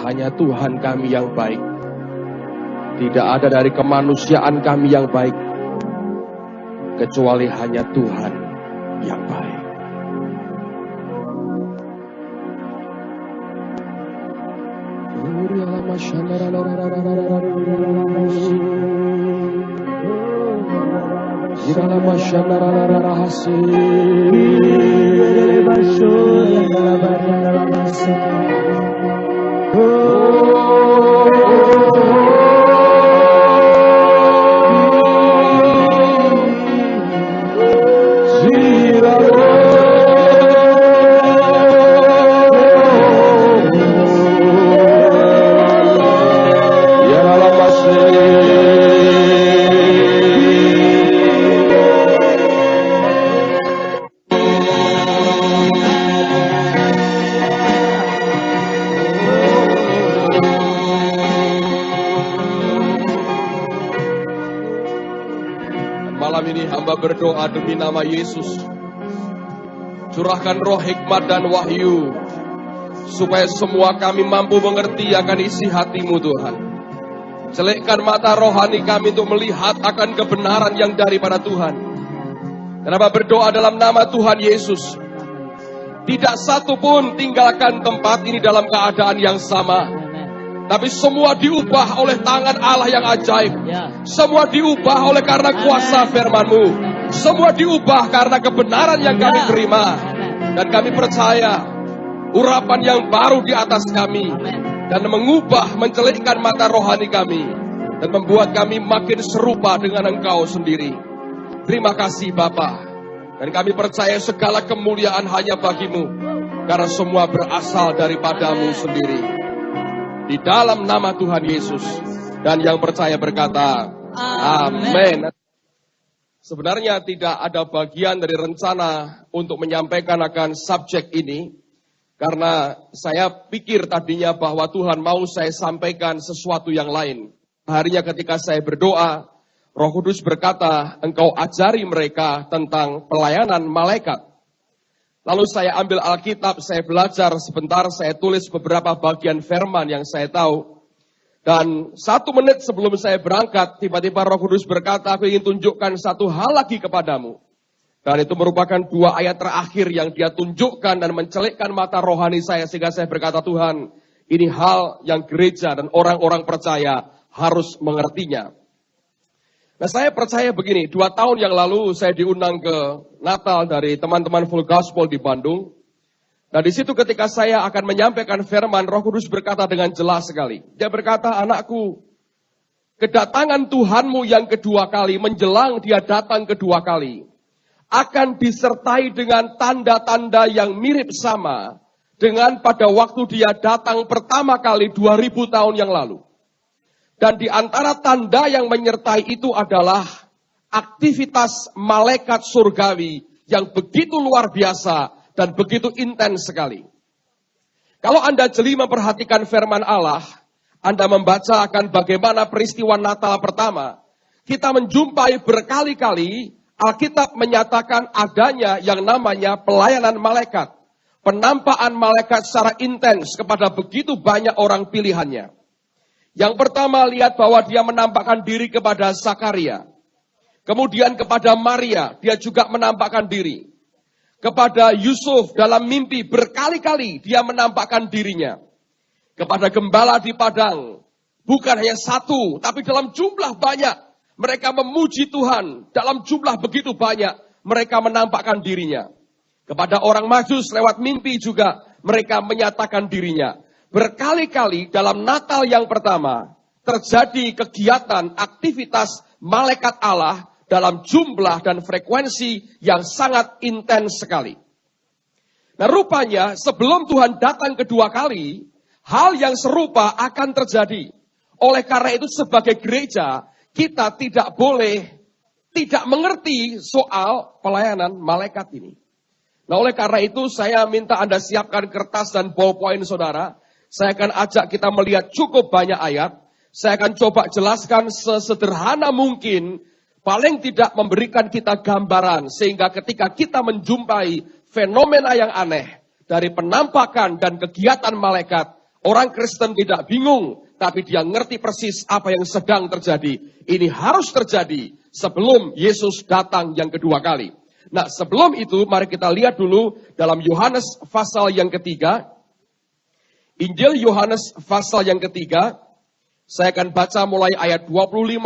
hanya Tuhan kami yang baik. Tidak ada dari kemanusiaan kami yang baik, kecuali hanya Tuhan yang baik. Berdoa demi nama Yesus, curahkan roh hikmat dan wahyu, supaya semua kami mampu mengerti akan isi hati-Mu Tuhan. Celikkan mata rohani kami untuk melihat akan kebenaran yang daripada Tuhan. Kenapa berdoa dalam nama Tuhan Yesus? Tidak satu pun tinggalkan tempat ini dalam keadaan yang sama, tapi semua diubah oleh tangan Allah yang ajaib. Semua diubah oleh karena kuasa firman-Mu. Semua diubah karena kebenaran yang kami terima. Dan kami percaya urapan yang baru di atas kami, dan mengubah, mencelikkan mata rohani kami, dan membuat kami makin serupa dengan Engkau sendiri. Terima kasih Bapa. Dan kami percaya segala kemuliaan hanya bagi-Mu, karena semua berasal daripada-Mu sendiri. Di dalam nama Tuhan Yesus. Dan yang percaya berkata, amin. Sebenarnya tidak ada bagian dari rencana untuk menyampaikan akan subjek ini, karena saya pikir tadinya bahwa Tuhan mau saya sampaikan sesuatu yang lain. Harinya ketika saya berdoa, Roh Kudus berkata, engkau ajari mereka tentang pelayanan malaikat. Lalu saya ambil Alkitab, saya belajar sebentar, saya tulis beberapa bagian firman yang saya tahu. Dan 1 menit sebelum saya berangkat, tiba-tiba Roh Kudus berkata, aku ingin tunjukkan satu hal lagi kepadamu. Dan itu merupakan 2 ayat terakhir yang Dia tunjukkan dan mencelikkan mata rohani saya, sehingga saya berkata, Tuhan, ini hal yang gereja dan orang-orang percaya harus mengertinya. Nah, saya percaya begini, 2 tahun yang lalu saya diundang ke Natal dari teman-teman Full Gospel di Bandung. Nah, di situ ketika saya akan menyampaikan firman, Roh Kudus berkata dengan jelas sekali. Dia berkata, anakku, kedatangan Tuhanmu yang kedua kali, menjelang Dia datang kedua kali, akan disertai dengan tanda-tanda yang mirip sama dengan pada waktu Dia datang pertama kali 2000 tahun yang lalu. Dan di antara tanda yang menyertai itu adalah aktivitas malaikat surgawi yang begitu luar biasa dan begitu intens sekali. Kalau Anda jeli memperhatikan firman Allah, Anda membaca akan bagaimana peristiwa Natal pertama, kita menjumpai berkali-kali Alkitab menyatakan adanya yang namanya pelayanan malaikat. Penampakan malaikat secara intens kepada begitu banyak orang pilihannya. Yang pertama, lihat bahwa Dia menampakkan diri kepada Zakaria. Kemudian kepada Maria, Dia juga menampakkan diri. Kepada Yusuf dalam mimpi berkali-kali Dia menampakkan dirinya. Kepada gembala di padang, bukan hanya satu, tapi dalam jumlah banyak. Mereka memuji Tuhan, dalam jumlah begitu banyak, mereka menampakkan dirinya. Kepada orang Majus lewat mimpi juga, mereka menyatakan dirinya. Berkali-kali dalam Natal yang pertama, terjadi kegiatan, aktivitas malaikat Allah, dalam jumlah dan frekuensi yang sangat intens sekali. Nah, rupanya sebelum Tuhan datang kedua kali, hal yang serupa akan terjadi. Oleh karena itu sebagai gereja, kita tidak boleh tidak mengerti soal pelayanan malaikat ini. Nah, oleh karena itu saya minta Anda siapkan kertas dan ballpoint saudara. Saya akan ajak kita melihat cukup banyak ayat. Saya akan coba jelaskan sesederhana mungkin, paling tidak memberikan kita gambaran, sehingga ketika kita menjumpai fenomena yang aneh dari penampakan dan kegiatan malaikat, Orang Kristen tidak bingung, tapi dia ngerti persis apa yang sedang terjadi. Ini harus terjadi sebelum Yesus datang yang kedua kali. Nah, sebelum itu mari kita lihat dulu dalam Yohanes pasal yang ketiga. Injil Yohanes pasal yang ketiga. Saya akan baca mulai ayat 25,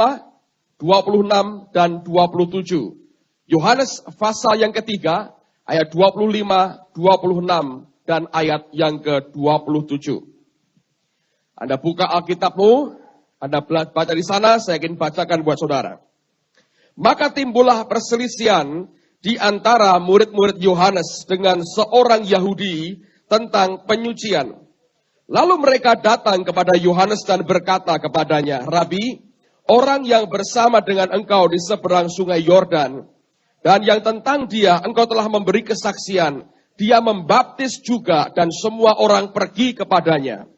26, dan 27. Yohanes pasal yang ketiga, ayat 25, 26, dan ayat yang ke-27. Anda buka Alkitabmu, Anda baca di sana, saya ingin bacakan buat saudara. Maka timbullah perselisihan di antara murid-murid Yohanes dengan seorang Yahudi tentang penyucian. Lalu mereka datang kepada Yohanes dan berkata kepadanya, Rabi, orang yang bersama dengan engkau di seberang sungai Yordan, dan yang tentang dia engkau telah memberi kesaksian, dia membaptis juga dan semua orang pergi kepadanya.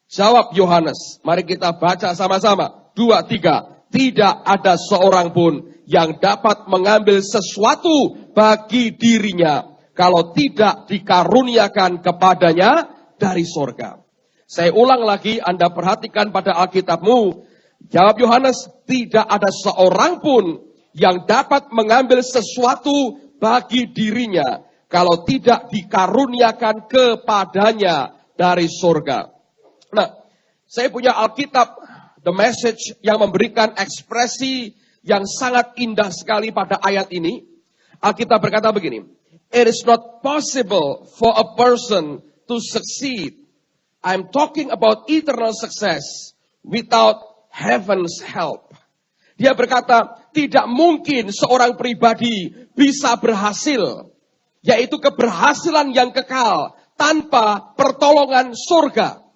Jawab Yohanes, mari kita baca sama-sama. 2, 3. Tidak ada seorang pun yang dapat mengambil sesuatu bagi dirinya kalau tidak dikaruniakan kepadanya dari sorga. Saya ulang lagi, Anda perhatikan pada Alkitabmu. Jawab Yohanes, tidak ada seorang pun yang dapat mengambil sesuatu bagi dirinya kalau tidak dikaruniakan kepadanya dari sorga. Nah, saya punya Alkitab, The Message, yang memberikan ekspresi yang sangat indah sekali pada ayat ini. Alkitab berkata begini, It is not possible for a person to succeed. I'm talking about eternal success without heaven's help. Dia berkata, tidak mungkin seorang pribadi bisa berhasil, yaitu keberhasilan yang kekal tanpa pertolongan surga.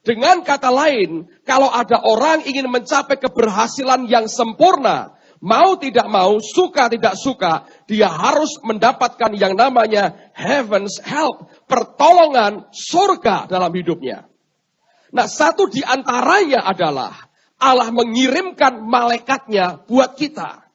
Dengan kata lain, kalau ada orang ingin mencapai keberhasilan yang sempurna, mau tidak mau, suka tidak suka, dia harus mendapatkan yang namanya heaven's help, pertolongan surga dalam hidupnya. Nah, satu di antaranya adalah Allah mengirimkan malaikatnya buat kita.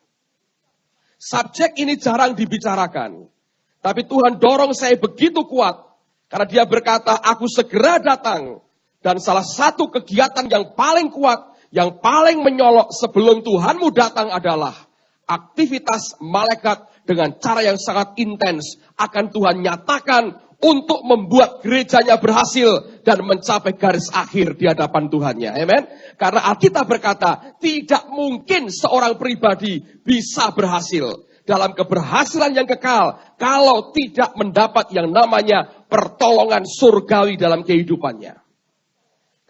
Subjek ini jarang dibicarakan, tapi Tuhan dorong saya begitu kuat, karena dia berkata, aku segera datang. Dan salah satu kegiatan yang paling kuat, yang paling menyolok sebelum Tuhanmu datang adalah aktivitas malaikat dengan cara yang sangat intens akan Tuhan nyatakan untuk membuat gerejanya berhasil dan mencapai garis akhir di hadapan Tuhannya. Amen. Karena Alkitab berkata, tidak mungkin seorang pribadi bisa berhasil dalam keberhasilan yang kekal kalau tidak mendapat yang namanya pertolongan surgawi dalam kehidupannya.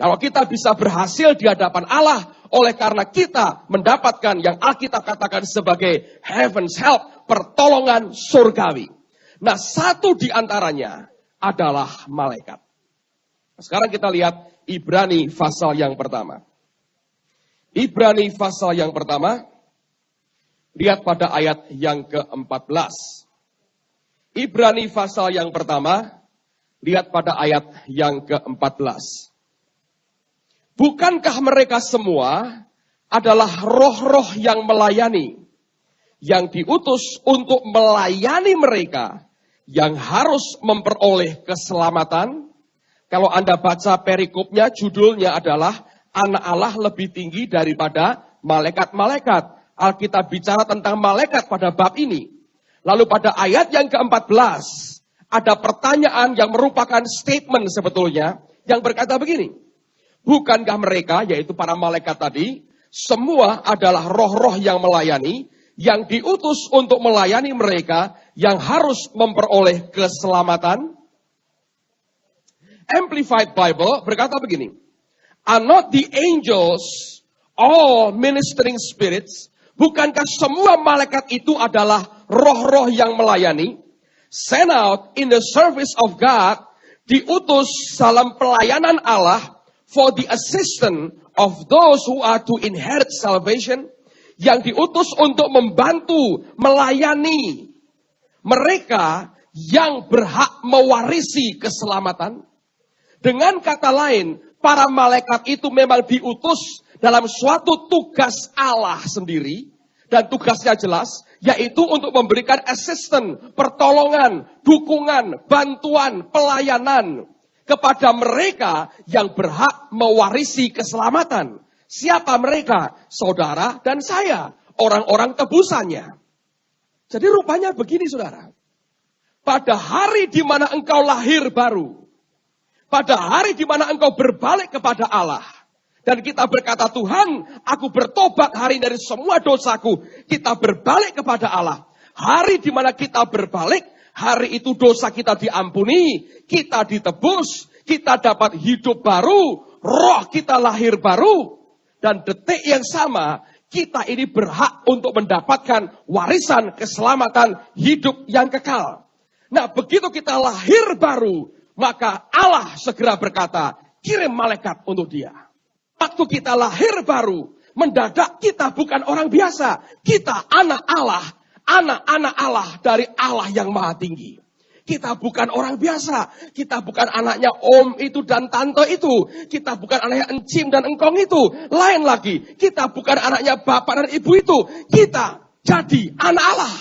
Kalau kita bisa berhasil di hadapan Allah oleh karena kita mendapatkan yang Alkitab katakan sebagai heaven's help, pertolongan surgawi. Nah, satu di antaranya adalah malaikat. Sekarang kita lihat Ibrani pasal yang pertama. Ibrani pasal yang pertama, lihat pada ayat yang ke-14. Ibrani pasal yang pertama, lihat pada ayat yang ke-14. Bukankah mereka semua adalah roh-roh yang melayani, yang diutus untuk melayani mereka, yang harus memperoleh keselamatan? Kalau Anda baca perikopnya, judulnya adalah Anak Allah lebih tinggi daripada malaikat-malaikat. Alkitab bicara tentang malaikat pada bab ini. Lalu pada ayat yang ke-14, ada pertanyaan yang merupakan statement sebetulnya, yang berkata begini. Bukankah mereka, yaitu para malaikat tadi, semua adalah roh-roh yang melayani, yang diutus untuk melayani mereka, yang harus memperoleh keselamatan? Amplified Bible berkata begini, Are not the angels all ministering spirits? Bukankah semua malaikat itu adalah roh-roh yang melayani? Sent out in the service of God, diutus dalam pelayanan Allah, for the assistance of those who are to inherit salvation, yang diutus untuk membantu, melayani mereka yang berhak mewarisi keselamatan. Dengan kata lain, para malaikat itu memang diutus dalam suatu tugas Allah sendiri, dan tugasnya jelas, yaitu untuk memberikan assistance, pertolongan, dukungan, bantuan, pelayanan. kepada mereka yang berhak mewarisi keselamatan. Siapa mereka? Saudara dan saya, orang-orang tebusannya. Jadi rupanya begini saudara, pada hari di mana engkau lahir baru, pada hari di mana engkau berbalik kepada Allah, dan kita berkata, Tuhan, aku bertobat hari dari semua dosaku, kita berbalik kepada Allah. Hari di mana kita berbalik, hari itu dosa kita diampuni, kita ditebus, kita dapat hidup baru, roh kita lahir baru. Dan detik yang sama, kita ini berhak untuk mendapatkan warisan keselamatan hidup yang kekal. Nah, begitu kita lahir baru, maka Allah segera berkata, kirim malaikat untuk dia. Waktu kita lahir baru, mendadak kita bukan orang biasa. Kita anak Allah, anak-anak Allah dari Allah yang maha tinggi. Kita bukan orang biasa. Kita bukan anaknya om itu dan tante itu. Kita bukan anaknya encim dan engkong itu. Lain lagi. Kita bukan anaknya bapak dan ibu itu. Kita jadi anak Allah.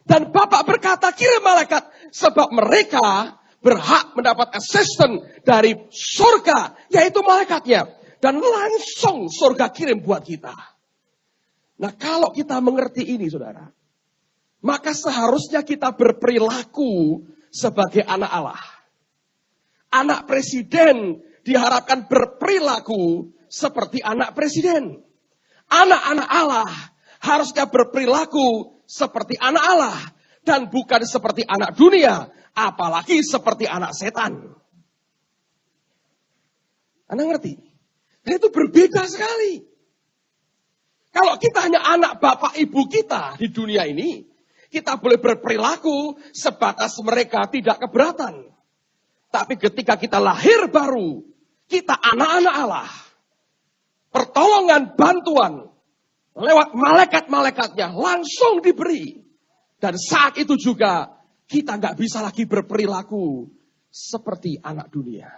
Dan Bapak berkata, kirim malaikat. Sebab mereka berhak mendapat assistant dari surga. Yaitu malaikatnya. Dan langsung surga kirim buat kita. Nah, kalau kita mengerti ini saudara, maka seharusnya kita berperilaku sebagai anak Allah. Anak presiden diharapkan berperilaku seperti anak presiden. Anak-anak Allah harusnya berperilaku seperti anak Allah. Dan bukan seperti anak dunia. Apalagi seperti anak setan. Anda ngerti? Dan itu berbeda sekali. Kalau kita hanya anak bapak ibu kita di dunia ini, kita boleh berperilaku sebatas mereka tidak keberatan. Tapi ketika kita lahir baru, kita anak-anak Allah. Pertolongan, bantuan, lewat malaikat-malaikatnya langsung diberi. Dan saat itu juga, kita nggak bisa lagi berperilaku seperti anak dunia.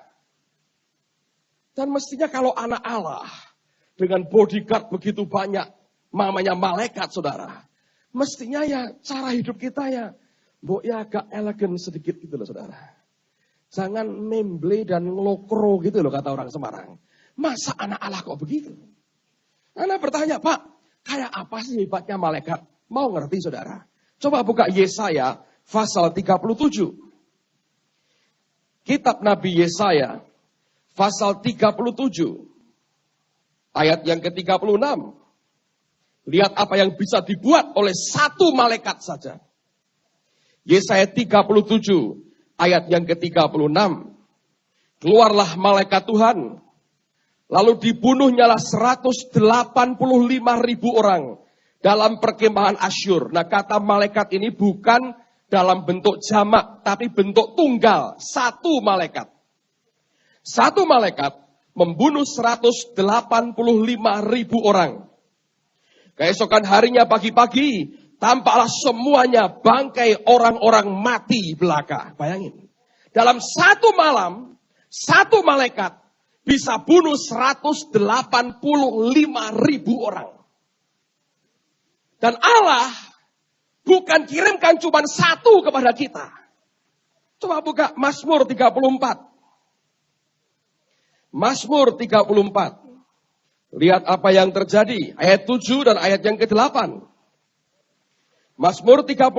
Dan mestinya kalau anak Allah, dengan bodyguard begitu banyak, mamanya malaikat saudara, mestinya ya cara hidup kita ya, ya agak elegan sedikit gitu loh saudara. Jangan memble dan ngelokro gitu loh kata orang Semarang. Masa anak Allah kok begitu? Anda bertanya, Pak, kayak apa sih hebatnya malaikat? Mau ngerti saudara? Coba buka Yesaya pasal 37. Kitab Nabi Yesaya pasal 37. Ayat yang ke-36. Lihat apa yang bisa dibuat oleh satu malaikat saja. Yesaya 37 ayat yang ke-36. Keluarlah malaikat Tuhan. Lalu dibunuhnyalah 185.000 orang dalam perkemahan Asyur. Nah, kata malaikat ini bukan dalam bentuk jamak, tapi bentuk tunggal. Satu malaikat. Satu malaikat membunuh 185.000 orang. Keesokan harinya pagi-pagi, tampaklah semuanya bangkai orang-orang mati belaka. Bayangin. Dalam satu malam, satu malaikat bisa bunuh 185.000 orang. Dan Allah bukan kirimkan cuma satu kepada kita. Coba buka Mazmur 34. Mazmur 34. Lihat apa yang terjadi. Ayat 7 dan ayat yang ke-8. Mazmur 34.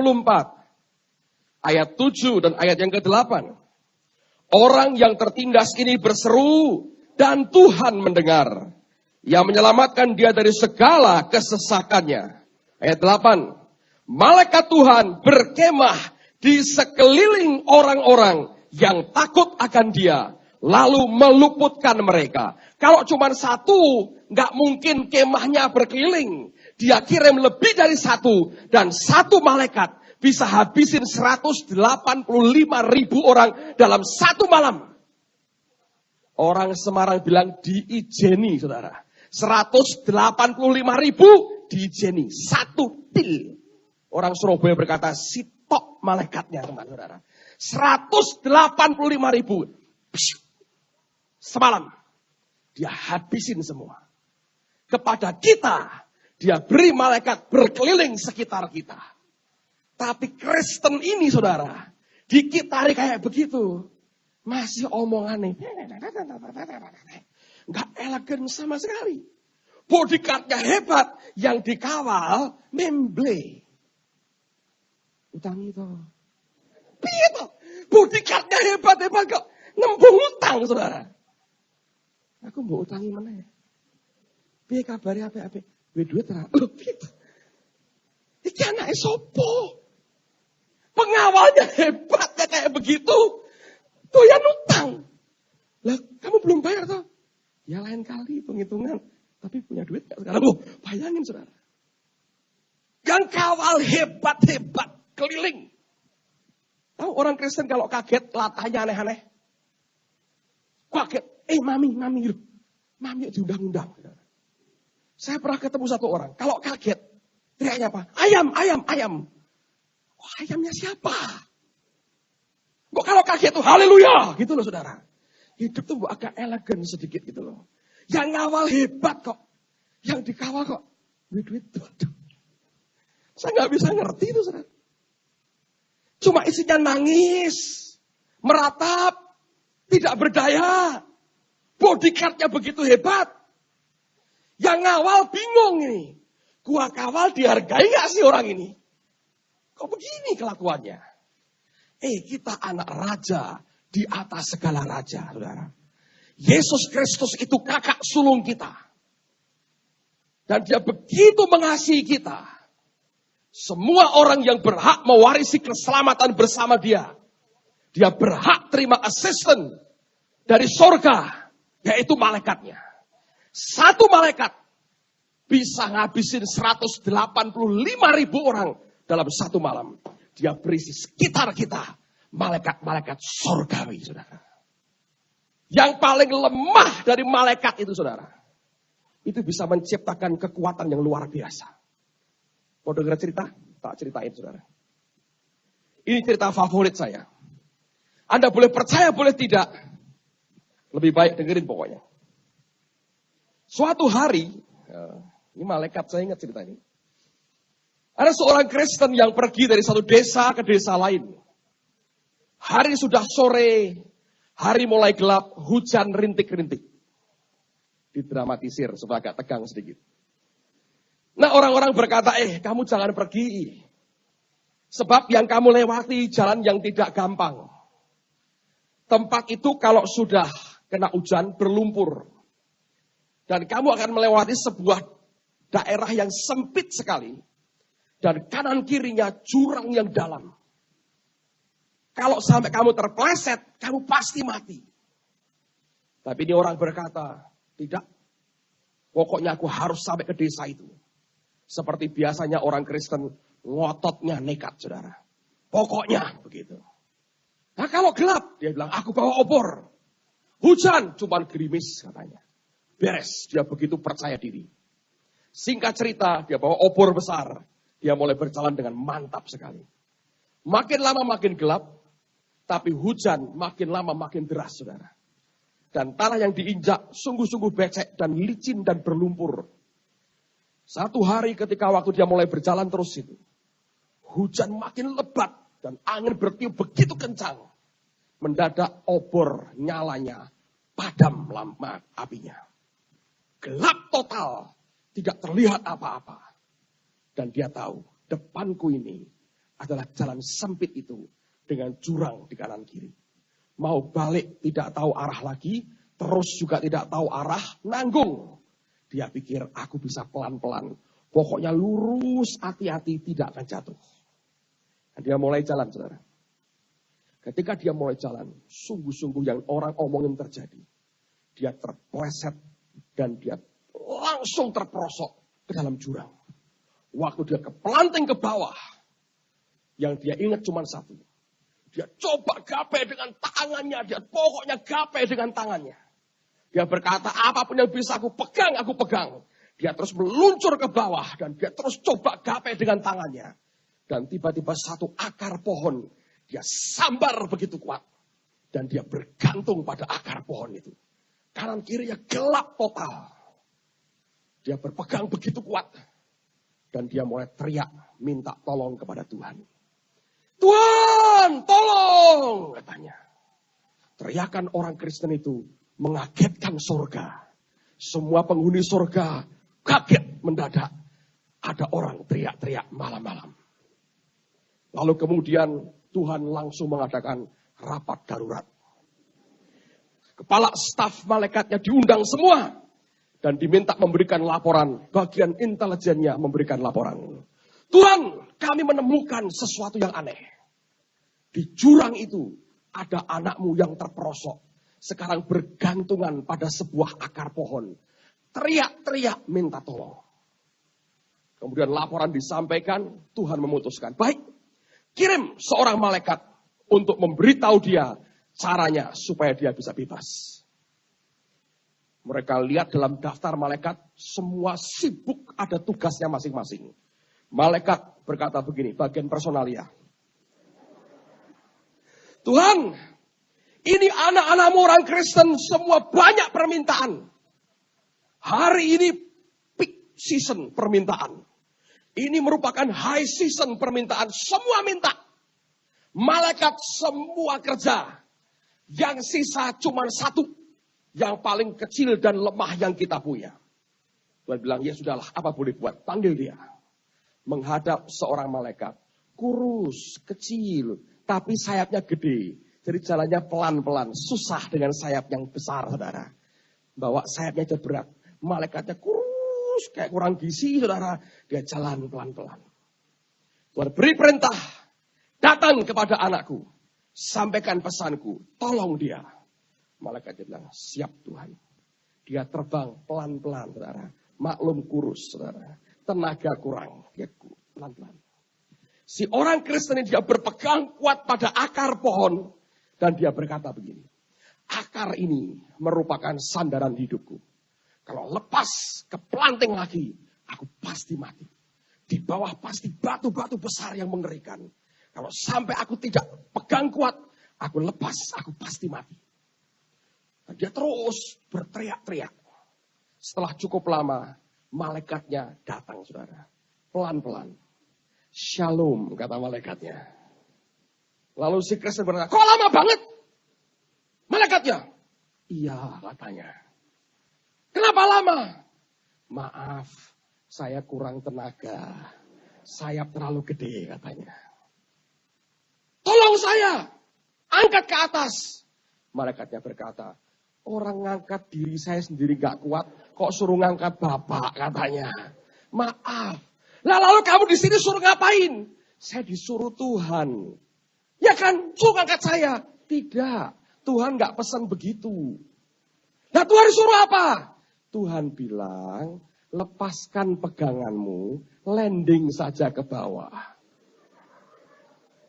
Ayat 7 dan ayat yang ke-8. Orang yang tertindas ini berseru dan Tuhan mendengar. Yang menyelamatkan dia dari segala kesesakannya. Ayat 8. Malaikat Tuhan berkemah di sekeliling orang-orang yang takut akan dia. Lalu meluputkan mereka. Kalau cuma satu, nggak mungkin kemahnya berkeliling. Dia kirim lebih dari satu. Dan satu malaikat bisa habisin 185.000 orang dalam satu malam. Orang Semarang bilang diijeni, saudara. 185.000 diijeni. Satu til. Orang Surabaya berkata, sitok malaikatnya, teman-teman, saudara. 185.000. Semalam, dia habisin semua. Kepada kita, dia beri malaikat berkeliling sekitar kita. Tapi Kristen ini, saudara, dikitari kayak begitu. Masih omongannya. Nggak elegan sama sekali. Bodyguardnya hebat. Yang dikawal memble. Utang itu. Piye toh? Bodyguardnya hebat-hebat kok. Nembung utang, saudara. Aku mau utangi mana ya? Piye kabarnya apa-apa? Duit terang. Loh, piye toh? Iki anaknya sopo? Pengawalnya hebatnya kayak begitu. Doyan utang. Lah, kamu belum bayar toh? Ya lain kali hitung-hitungan. Tapi punya duit gak sekarang? Loh, bayangin saudara. Yang kawal hebat-hebat keliling. Tahu orang Kristen kalau kaget latahnya aneh-aneh. Kaget. Mami loh. Mami diundang-undang. Saya pernah ketemu satu orang. Kalau kaget, teriaknya apa? Ayam. Oh, ayamnya siapa? Kok kalau kaget tuh haleluya. Gitu loh saudara. Hidup tuh agak elegan sedikit gitu loh. Yang ngawal hebat kok. Yang dikawal kok. Duit. Saya gak bisa ngerti itu saudara. Cuma isinya nangis. Meratap. Tidak berdaya. Bodyguardnya begitu hebat. Yang ngawal bingung ini. Gua kawal dihargai gak sih orang ini? Kok begini kelakuannya? Kita anak raja. Di atas segala raja, saudara. Yesus Kristus itu kakak sulung kita. Dan dia begitu mengasihi kita. Semua orang yang berhak mewarisi keselamatan bersama dia. Dia berhak terima assistant dari sorga. Yaitu malaikatnya. Satu malaikat bisa ngabisin 185.000 orang dalam satu malam. Dia berisi sekitar kita. Malaikat-malaikat sorgawi, saudara. Yang paling lemah dari malaikat itu, saudara. Itu bisa menciptakan kekuatan yang luar biasa. Mau dengar cerita? Tak ceritain, saudara. Ini cerita favorit saya. Anda boleh percaya, boleh tidak. Lebih baik dengerin pokoknya. Suatu hari, ini malaikat, saya ingat cerita ini. Ada seorang Kristen yang pergi dari satu desa ke desa lain. Hari sudah sore, hari mulai gelap, hujan rintik-rintik. Didramatisir supaya agak tegang sedikit. Nah orang-orang berkata, kamu jangan pergi. Sebab yang kamu lewati jalan yang tidak gampang. Tempat itu kalau sudah kena hujan berlumpur. Dan kamu akan melewati sebuah daerah yang sempit sekali. Dan kanan kirinya jurang yang dalam. Kalau sampai kamu terpleset, kamu pasti mati. Tapi ini orang berkata, tidak. Pokoknya aku harus sampai ke desa itu. Seperti biasanya orang Kristen, ngototnya nekat, saudara. Pokoknya begitu. Nah kalau gelap, dia bilang, aku bawa obor. Hujan, cuman gerimis katanya. Beres, dia begitu percaya diri. Singkat cerita, dia bawa obor besar. Dia mulai berjalan dengan mantap sekali. Makin lama makin gelap. Tapi hujan makin lama makin deras, saudara. Dan tanah yang diinjak sungguh-sungguh becek dan licin dan berlumpur. Satu hari ketika waktu dia mulai berjalan terus itu. Hujan makin lebat dan angin bertiup begitu kencang. Mendadak obor nyalanya padam lampu apinya. Gelap total, tidak terlihat apa-apa. Dan dia tahu depanku ini adalah jalan sempit itu. Dengan jurang di kanan kiri. Mau balik tidak tahu arah lagi. Terus juga tidak tahu arah. Nanggung. Dia pikir aku bisa pelan-pelan. Pokoknya lurus, hati-hati, tidak akan jatuh. Dan dia mulai jalan, saudara. Ketika dia mulai jalan, sungguh-sungguh yang orang omongin terjadi. Dia terpleset dan dia langsung terperosok ke dalam jurang. Waktu dia kepelanting ke bawah. Yang dia ingat cuma satu. Dia coba gapai dengan tangannya. Dia pokoknya gapai dengan tangannya. Dia berkata, apapun yang bisa aku pegang, aku pegang. Dia terus meluncur ke bawah. Dan dia terus coba gapai dengan tangannya. Dan tiba-tiba satu akar pohon. Dia sambar begitu kuat. Dan dia bergantung pada akar pohon itu. Kanan kirinya gelap total. Dia berpegang begitu kuat. Dan dia mulai teriak, minta tolong kepada Tuhan. Tuhan, tolong, katanya. Teriakan orang Kristen itu mengagetkan surga. Semua penghuni surga kaget mendadak. Ada orang teriak-teriak malam-malam. Lalu kemudian Tuhan langsung mengadakan rapat darurat. Kepala staf malaikatnya diundang semua. Dan diminta memberikan laporan. Bagian intelijennya memberikan laporan. Tuhan, kami menemukan sesuatu yang aneh. Di jurang itu ada anakmu yang terperosok. Sekarang bergantungan pada sebuah akar pohon. Teriak-teriak minta tolong. Kemudian laporan disampaikan, Tuhan memutuskan. Baik, kirim seorang malaikat untuk memberitahu dia caranya supaya dia bisa bebas. Mereka lihat dalam daftar malaikat, semua sibuk ada tugasnya masing-masing. Malaikat berkata begini, bagian personalia. Tuhan, ini anak-anakmu orang Kristen semua banyak permintaan. Hari ini peak season permintaan. Ini merupakan high season permintaan. Semua minta. Malaikat semua kerja. Yang sisa cuma satu. Yang paling kecil dan lemah yang kita punya. Tuhan bilang, ya sudahlah, apa boleh buat? Panggil dia. Menghadap seorang malaikat. Kurus, kecil. Tapi sayapnya gede. Jadi jalannya pelan-pelan. Susah dengan sayap yang besar, saudara. Bawa sayapnya aja berat. Malaikatnya kurus, kayak kurang gizi, saudara. Dia jalan pelan-pelan. Tuhan beri perintah. Datang kepada anakku. Sampaikan pesanku. Tolong dia. Malaikatnya bilang, siap Tuhan. Dia terbang pelan-pelan, saudara. Maklum kurus, saudara. Tenaga kurang. Dia pelan-pelan. Si orang Kristen ini dia berpegang kuat pada akar pohon. Dan dia berkata begini. Akar ini merupakan sandaran hidupku. Kalau lepas ke planting lagi, aku pasti mati. Di bawah pasti batu-batu besar yang mengerikan. Kalau sampai aku tidak pegang kuat, aku lepas, aku pasti mati. Dan dia terus berteriak-teriak. Setelah cukup lama, malaikatnya datang, saudara. Pelan-pelan. Shalom, kata malaikatnya. Lalu si Kristen berkata, kok lama banget? Malaikatnya. Iya, katanya. Kenapa lama? Maaf, saya kurang tenaga. Sayap terlalu gede, katanya. Tolong saya, angkat ke atas. Malaikatnya berkata, orang ngangkat diri saya sendiri gak kuat, kok suruh ngangkat bapak, katanya. Maaf. Lah lalu kamu di sini suruh ngapain? Saya disuruh Tuhan. Ya kan, suruh angkat saya. Tidak, Tuhan gak pesan begitu. Nah Tuhan suruh apa? Tuhan bilang, lepaskan peganganmu, landing saja ke bawah.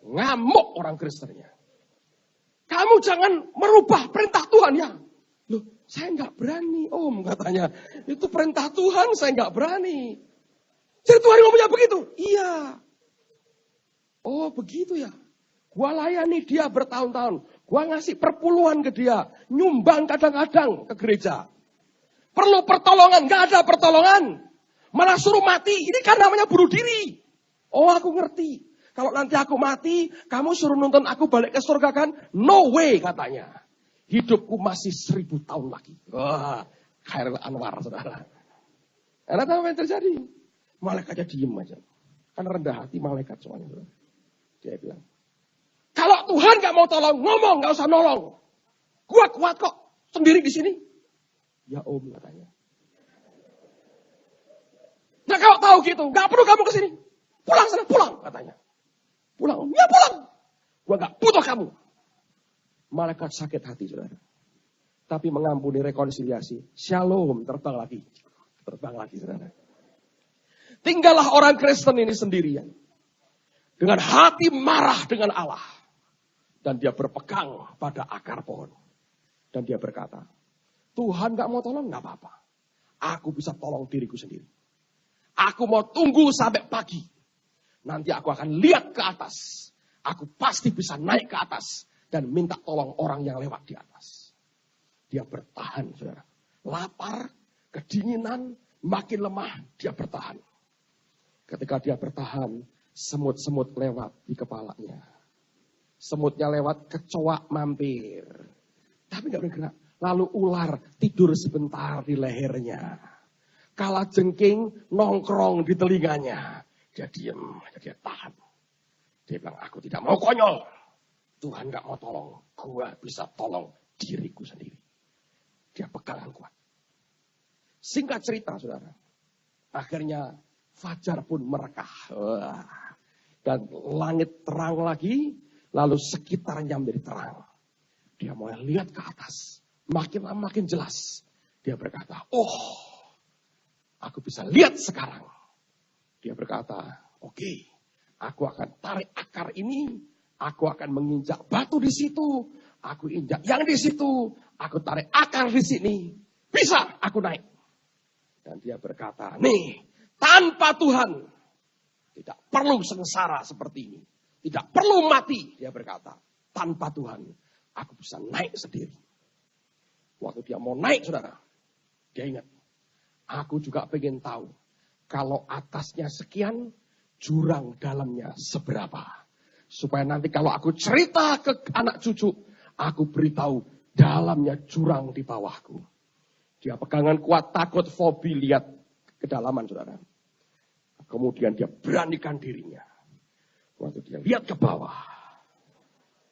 Ngamuk orang Kristennya. Kamu jangan merubah perintah Tuhan ya. Loh, saya gak berani om, katanya. Itu perintah Tuhan, saya gak berani. Jadi Tuhan ngomongnya begitu? Iya. Oh begitu ya. Gua layani dia bertahun-tahun. Gua ngasih perpuluhan ke dia. Nyumbang kadang-kadang ke gereja. Perlu pertolongan. Gak ada pertolongan. Malah suruh mati. Ini kan namanya bunuh diri. Oh aku ngerti. Kalau nanti aku mati. Kamu suruh nonton aku balik ke surga kan? No way katanya. Hidupku masih 1000 tahun lagi. Wah. Khairul Anwar saudara. Karena tahu apa yang terjadi? Malaikatnya diem aja. Kan rendah hati malaikat soalnya. Dia bilang. Kalau Tuhan gak mau tolong, ngomong, gak usah nolong. Gua kuat kok, sendiri di sini. Ya om katanya. Nah kalau tahu gitu, gak perlu kamu kesini. Pulang sana, pulang katanya. Pulang, ya pulang. Gua gak butuh kamu. Malaikat sakit hati saudara. Tapi mengampuni rekonsiliasi. Shalom, terbang lagi. Terbang lagi saudara. Tinggallah orang Kristen ini sendirian. Dengan hati marah dengan Allah. Dan dia berpegang pada akar pohon. Dan dia berkata, Tuhan gak mau tolong, gak apa-apa. Aku bisa tolong diriku sendiri. Aku mau tunggu sampai pagi. Nanti aku akan lihat ke atas. Aku pasti bisa naik ke atas. Dan minta tolong orang yang lewat di atas. Dia bertahan, saudara. Lapar, kedinginan, makin lemah, dia bertahan. Ketika dia bertahan, semut-semut lewat di kepalanya. Semutnya lewat, kecoa mampir. Tapi nggak bergerak. Lalu ular tidur sebentar di lehernya. Kala jengking nongkrong di telinganya. Dia diam, dia tahan. Dia bilang, aku tidak mau konyol. Tuhan nggak mau tolong. Gua bisa tolong diriku sendiri. Dia pegangan kuat. Singkat cerita, saudara. Akhirnya fajar pun merekah. Dan langit terang lagi. Lalu sekitarnya menjadi terang. Dia mulai lihat ke atas. Makin lama makin jelas. Dia berkata, oh, aku bisa lihat sekarang. Dia berkata, oke, aku akan tarik akar ini. Aku akan menginjak batu di situ. Aku injak yang di situ. Aku tarik akar di sini. Bisa aku naik. Dan dia berkata, nih, tanpa Tuhan. Tidak perlu sengsara seperti ini. Tidak perlu mati. Dia berkata, tanpa Tuhan. Aku bisa naik sendiri. Waktu dia mau naik, saudara. Dia ingat. Aku juga pengen tahu. Kalau atasnya sekian, jurang dalamnya seberapa. Supaya nanti kalau aku cerita ke anak cucu, aku beritahu dalamnya jurang di bawahku. Dia pegangan kuat, takut, fobi, lihat kedalaman, saudara. Kemudian dia beranikan dirinya. Waktu dia lihat ke bawah,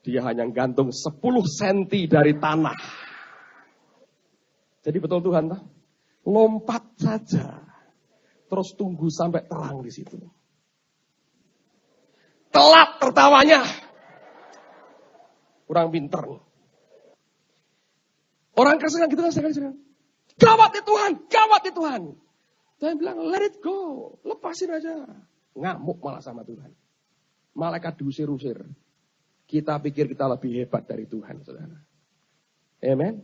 dia hanya gantung 10 cm dari tanah. Jadi betul Tuhan, lompat saja. Terus tunggu sampai terang di situ. Telat tertawanya. Kurang pinter. Orang Kristen gitu kan sekali-sekali. Gawat ya Tuhan, gawat ya Tuhan. Tuhan bilang, let it go. Lepasin aja. Ngamuk malah sama Tuhan. Malaikat diusir-usir. Kita pikir kita lebih hebat dari Tuhan, saudara. Amen.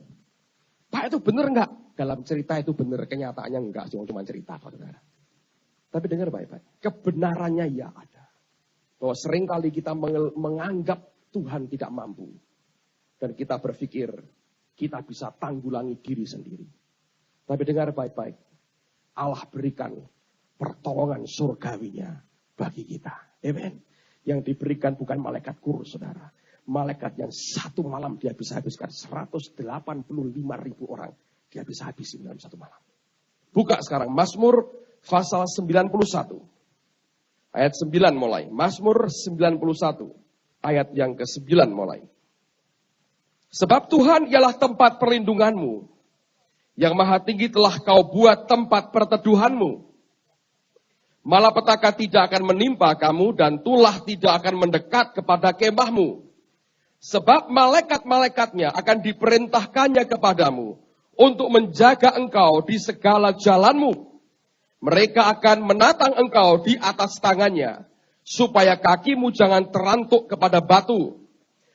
Pak, itu benar enggak? Dalam cerita itu benar, kenyataannya enggak. Cuma cerita, saudara. Tapi dengar baik-baik. Kebenarannya ya ada. Bahwa seringkali kita menganggap Tuhan tidak mampu. Dan kita berpikir, kita bisa tanggulangi diri sendiri. Tapi dengar baik-baik. Allah berikan pertolongan surgawinya bagi kita. Amen. Yang diberikan bukan malaikat kurus, saudara. Malaikat yang satu malam dia bisa habiskan 185.000 orang. Dia bisa habisin dalam satu malam. Buka sekarang Mazmur pasal 91. Ayat 9 mulai. Mazmur 91. Ayat yang ke-9 mulai. Sebab Tuhan ialah tempat perlindunganmu. Yang maha tinggi telah kau buat tempat perteduhanmu. Malapetaka tidak akan menimpa kamu dan tulah tidak akan mendekat kepada kemahmu. Sebab malaikat-malaikatnya akan diperintahkannya kepadamu untuk menjaga engkau di segala jalanmu. Mereka akan menatang engkau di atas tangannya, supaya kakimu jangan terantuk kepada batu.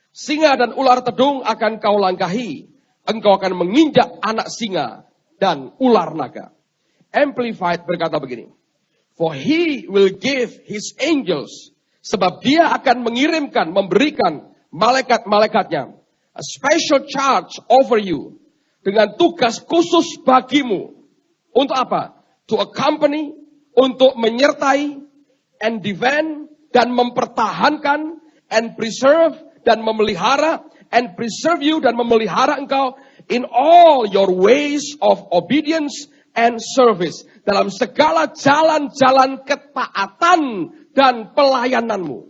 Singa dan ular tedung akan kau langkahi. Engkau akan menginjak anak singa dan ular naga. Amplified berkata begini. For he will give his angels. Sebab dia akan mengirimkan, memberikan malaikat-malaikatnya. A special charge over you. Dengan tugas khusus bagimu. Untuk apa? To accompany, untuk menyertai, and defend, dan mempertahankan, and preserve, dan memelihara, and preserve you, dan memelihara engkau, in all your ways of obedience and service. Dalam segala jalan-jalan ketaatan dan pelayananmu.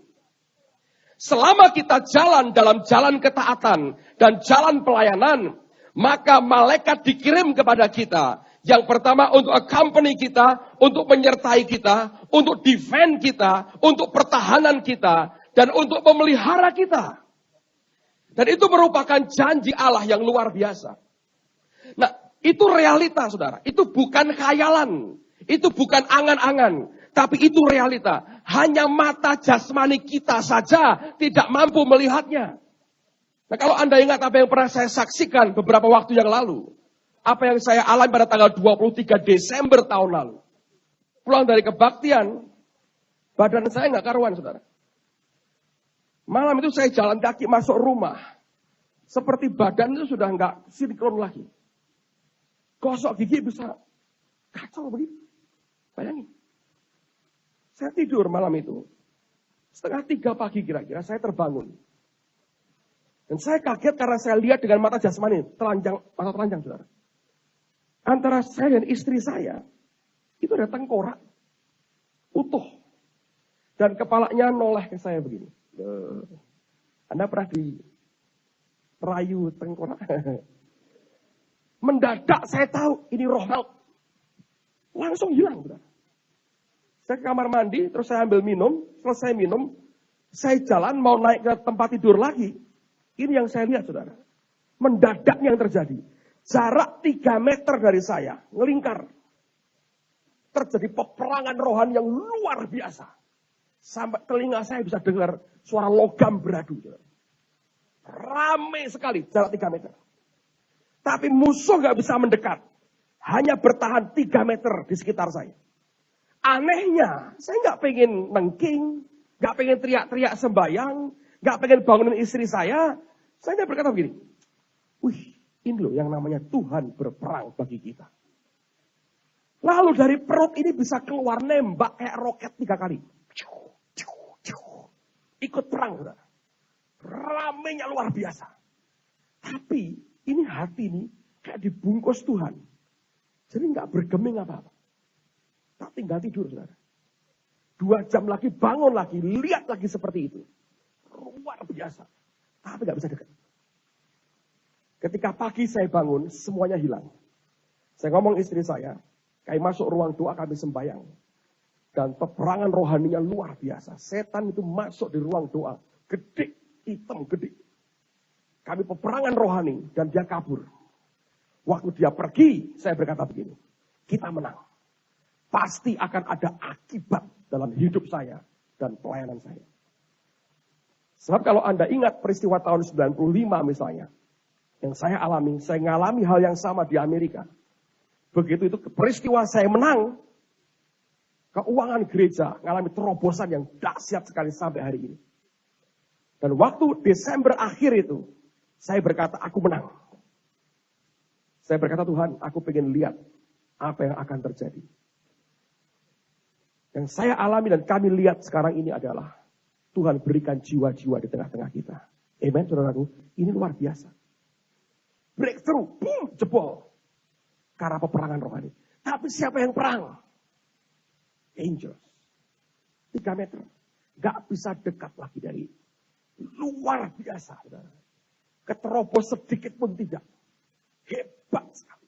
Selama kita jalan dalam jalan ketaatan dan jalan pelayanan, maka malaikat dikirim kepada kita. Yang pertama untuk accompany kita, untuk menyertai kita, untuk defend kita, untuk pertahanan kita, dan untuk memelihara kita. Dan itu merupakan janji Allah yang luar biasa. Nah, itu realita, saudara. Itu bukan khayalan. Itu bukan angan-angan. Tapi itu realita. Hanya mata jasmani kita saja tidak mampu melihatnya. Nah, kalau Anda ingat apa yang pernah saya saksikan beberapa waktu yang lalu. Apa yang saya alami pada tanggal 23 Desember tahun lalu. Pulang dari kebaktian, badan saya nggak karuan, saudara. Malam itu saya jalan kaki masuk rumah. Seperti badan itu sudah nggak sinkron lagi. Gosok gigi bisa kacau begitu. Bayangin. Saya tidur malam itu. 2:30 pagi kira-kira saya terbangun. Dan saya kaget karena saya lihat dengan mata jasmani, mata telanjang, saudara. Antara saya dan istri saya, itu ada tengkorak, utuh. Dan kepalanya noleh ke saya begini. Anda pernah dirayu tengkorak? Mendadak saya tahu, ini roh maut. Langsung hilang, saudara. Saya ke kamar mandi, terus saya ambil minum, selesai minum, saya jalan mau naik ke tempat tidur lagi. Ini yang saya lihat, saudara. Mendadak yang terjadi. Jarak 3 meter dari saya, ngelingkar. Terjadi peperangan rohani yang luar biasa. Sampai telinga saya bisa dengar suara logam beradu. Saudara. Rame sekali, jarak 3 meter. Tapi musuh gak bisa mendekat. Hanya bertahan 3 meter di sekitar saya. Anehnya, saya gak pengen nengking, gak pengen teriak-teriak sembayang, gak pengen bangunin istri saya hanya berkata begini, wih, ini loh yang namanya Tuhan berperang bagi kita. Lalu dari perut ini bisa keluar nembak kayak roket 3 kali. Ikut perang, saudara. Ramenya luar biasa. Tapi ini hati ini kayak dibungkus Tuhan. Jadi nggak bergeming apa-apa. Tak tinggal tidur, saudara. 2 jam lagi bangun lagi, lihat lagi seperti itu. Luar biasa. Tapi nggak bisa dekat. Ketika pagi saya bangun, semuanya hilang. Saya ngomong istri saya, kayak masuk ruang doa kami sembahyang. Dan peperangan rohaninya luar biasa. Setan itu masuk di ruang doa. Gede, hitam gede. Kami peperangan rohani dan dia kabur. Waktu dia pergi, saya berkata begini. Kita menang. Pasti akan ada akibat dalam hidup saya dan pelayanan saya. Sebab kalau Anda ingat peristiwa tahun 95 misalnya. Yang saya alami, saya ngalami hal yang sama di Amerika. Begitu itu peristiwa saya menang. Keuangan gereja mengalami terobosan yang dahsyat sekali sampai hari ini. Dan waktu Desember akhir itu, saya berkata, aku menang. Saya berkata, Tuhan, aku pengen lihat apa yang akan terjadi. Yang saya alami dan kami lihat sekarang ini adalah Tuhan berikan jiwa-jiwa di tengah-tengah kita. Amen, saudaraku. Ini luar biasa. Breakthrough, boom, jebol. Karena peperangan rohani. Tapi siapa yang perang? Angels. 3 meter. Gak bisa dekat lagi dari luar biasa. Saudara. Keterobos sedikit pun tidak. Hebat sekali.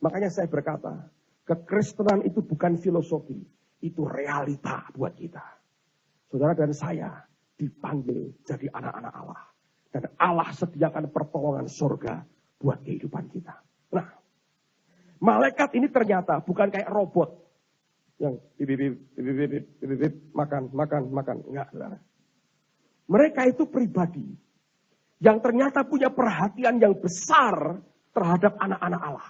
Makanya saya berkata, kekristenan itu bukan filosofi. Itu realita buat kita. Saudara dan saya dipanggil jadi anak-anak Allah. Dan Allah sediakan pertolongan surga buat kehidupan kita. Nah, malaikat ini ternyata bukan kayak robot. Yang makan. Enggak, saudara. Mereka itu pribadi. Yang ternyata punya perhatian yang besar terhadap anak-anak Allah.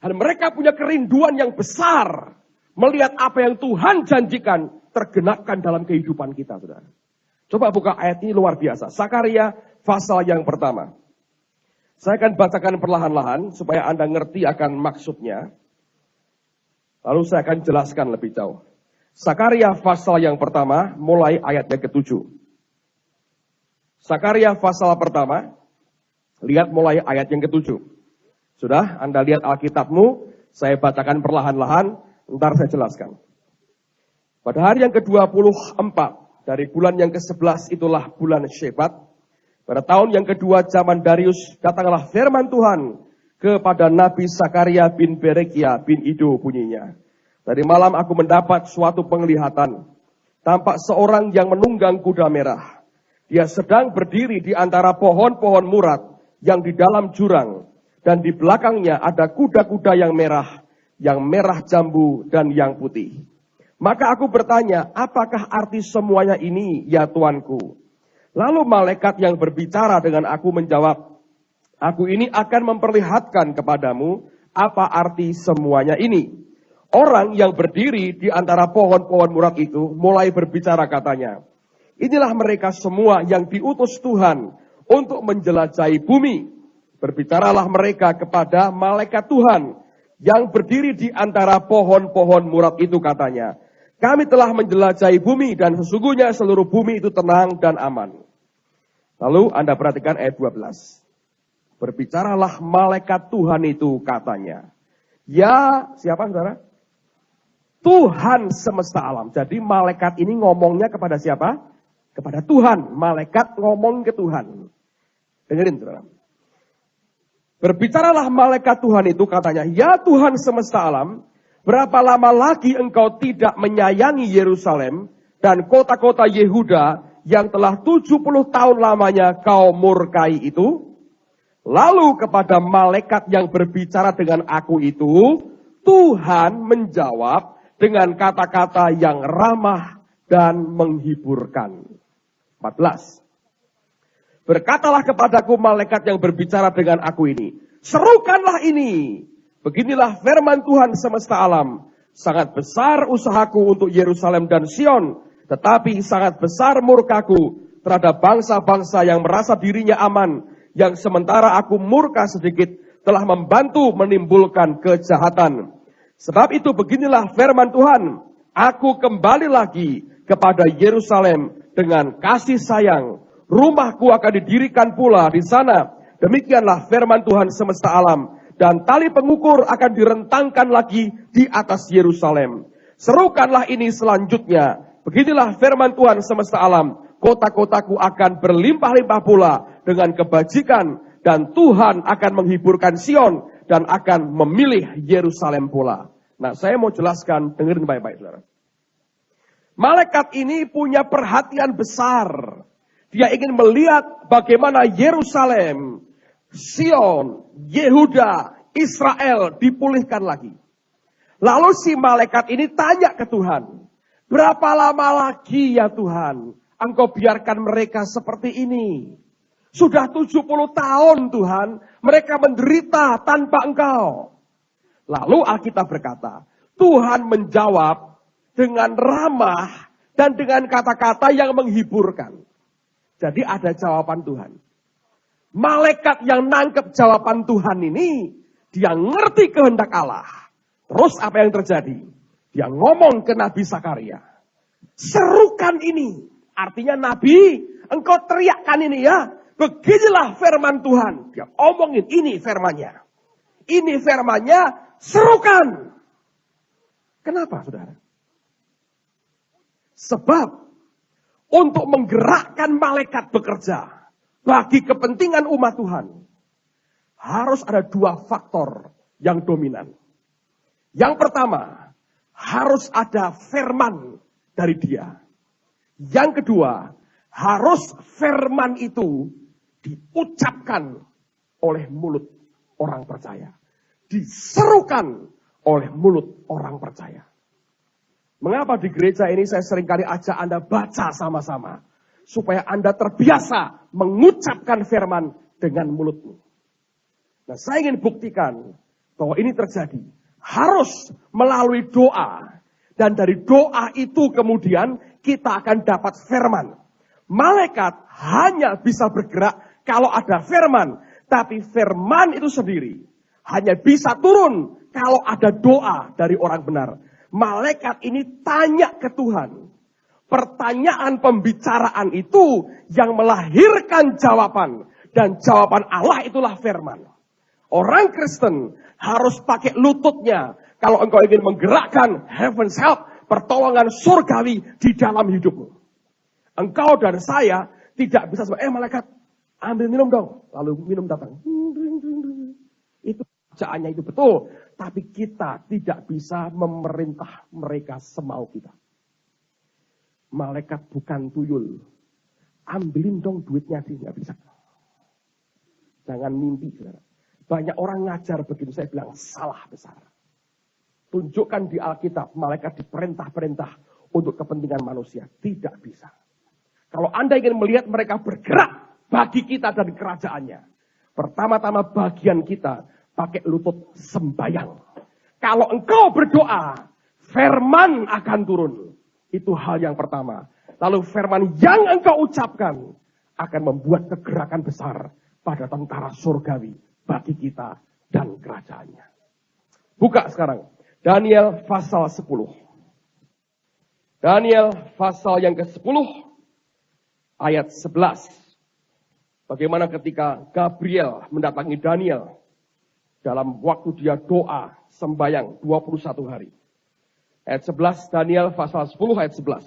Dan mereka punya kerinduan yang besar. Melihat apa yang Tuhan janjikan tergenapkan dalam kehidupan kita, saudara. Coba buka ayat ini luar biasa. Sakaria pasal yang pertama. Saya akan bacakan perlahan-lahan supaya Anda ngerti akan maksudnya. Lalu saya akan jelaskan lebih jauh. Sakaria pasal yang pertama mulai ayat yang ke-7. Sakaria pasal pertama, lihat mulai ayat yang ke-7. Sudah, Anda lihat Alkitabmu, saya bacakan perlahan-lahan, ntar saya jelaskan. Pada hari yang ke-24, dari bulan yang ke-11 itulah bulan Shebat. Pada tahun yang kedua zaman Darius, datanglah firman Tuhan kepada Nabi Sakaria bin Berekia bin Ido bunyinya. Dari malam aku mendapat suatu penglihatan. Tampak seorang yang menunggang kuda merah. Dia sedang berdiri di antara pohon-pohon murat yang di dalam jurang. Dan di belakangnya ada kuda-kuda yang merah jambu dan yang putih. Maka aku bertanya, apakah arti semuanya ini, ya Tuanku? Lalu malaikat yang berbicara dengan aku menjawab, aku ini akan memperlihatkan kepadamu apa arti semuanya ini. Orang yang berdiri di antara pohon-pohon murat itu mulai berbicara katanya, inilah mereka semua yang diutus Tuhan untuk menjelajahi bumi. Berbicaralah mereka kepada malaikat Tuhan yang berdiri di antara pohon-pohon murat itu katanya, kami telah menjelajahi bumi dan sesungguhnya seluruh bumi itu tenang dan aman. Lalu Anda perhatikan ayat 12. Berbicaralah malaikat Tuhan itu katanya. Ya, siapa saudara? Tuhan semesta alam. Jadi malaikat ini ngomongnya kepada siapa? Kepada Tuhan. Malaikat ngomong ke Tuhan. Dengerin saudara. Berbicaralah malaikat Tuhan itu katanya. Ya Tuhan semesta alam. Berapa lama lagi engkau tidak menyayangi Yerusalem dan kota-kota Yehuda yang telah 70 tahun lamanya kau murkai itu? Lalu kepada malaikat yang berbicara dengan aku itu, Tuhan menjawab dengan kata-kata yang ramah dan menghiburkan. 14. Berkatalah kepadaku malaikat yang berbicara dengan aku ini, serukanlah ini. Beginilah firman Tuhan semesta alam. Sangat besar usahaku untuk Yerusalem dan Sion, tetapi sangat besar murkaku terhadap bangsa-bangsa yang merasa dirinya aman, yang sementara aku murka sedikit telah membantu menimbulkan kejahatan. Sebab itu beginilah firman Tuhan, aku kembali lagi kepada Yerusalem dengan kasih sayang. Rumahku akan didirikan pula di sana. Demikianlah firman Tuhan semesta alam. Dan tali pengukur akan direntangkan lagi di atas Yerusalem. Serukanlah ini selanjutnya. Beginilah firman Tuhan semesta alam. Kota-kotaku akan berlimpah-limpah pula dengan kebajikan. Dan Tuhan akan menghiburkan Sion. Dan akan memilih Yerusalem pula. Nah, saya mau jelaskan, dengerin baik-baik saudara. Malaikat ini punya perhatian besar. Dia ingin melihat bagaimana Yerusalem, Sion, Yehuda, Israel dipulihkan lagi. Lalu si malaikat ini tanya ke Tuhan, berapa lama lagi ya Tuhan, engkau biarkan mereka seperti ini? Sudah 70 tahun Tuhan, mereka menderita tanpa engkau. Lalu Alkitab berkata, Tuhan menjawab dengan ramah dan dengan kata-kata yang menghiburkan. Jadi ada jawaban Tuhan. Malaikat yang nangkep jawaban Tuhan ini, dia ngerti kehendak Allah. Terus apa yang terjadi? Dia ngomong ke Nabi Zakaria. Serukan ini. Artinya Nabi, engkau teriakkan ini ya. Beginilah firman Tuhan. Dia omongin ini firmannya. Ini firmannya, serukan. Kenapa saudara? Sebab untuk menggerakkan malaikat bekerja bagi kepentingan umat Tuhan, harus ada 2 faktor yang dominan. Yang pertama, harus ada firman dari dia. Yang kedua, harus firman itu diucapkan oleh mulut orang percaya. Diserukan oleh mulut orang percaya. Mengapa di gereja ini saya seringkali ajak Anda baca sama-sama. Supaya Anda terbiasa mengucapkan firman dengan mulutmu. Nah, saya ingin buktikan bahwa ini terjadi. Harus melalui doa. Dan dari doa itu kemudian kita akan dapat firman. Malaikat hanya bisa bergerak kalau ada firman. Tapi firman itu sendiri hanya bisa turun kalau ada doa dari orang benar. Malaikat ini tanya ke Tuhan. Pertanyaan pembicaraan itu yang melahirkan jawaban. Dan jawaban Allah itulah firman. Orang Kristen harus pakai lututnya. Kalau engkau ingin menggerakkan heaven's help, pertolongan surgawi di dalam hidupmu. Engkau dan saya tidak bisa malaikat, ambil minum dong. Lalu minum datang. Itu bacaannya itu betul. Tapi kita tidak bisa memerintah mereka semau kita. Malaikat bukan tuyul. Ambilin dong duitnya sih, nggak bisa. Jangan mimpi, saudara. Banyak orang ngajar begitu, saya bilang salah besar. Tunjukkan di Alkitab, malaikat diperintah-perintah untuk kepentingan manusia. Tidak bisa. Kalau Anda ingin melihat mereka bergerak bagi kita dan kerajaannya. Pertama-tama bagian kita, pakai lutut sembayang. Kalau engkau berdoa, firman akan turun. Itu hal yang pertama. Lalu firman yang engkau ucapkan akan membuat kegerakan besar pada tentara surgawi bagi kita dan kerajaannya. Buka sekarang. Daniel pasal 10. Daniel pasal yang ke-10 ayat 11. Bagaimana ketika Gabriel mendatangi Daniel dalam waktu dia doa sembahyang 21 hari. Ayat 11, Daniel pasal 10 ayat 11.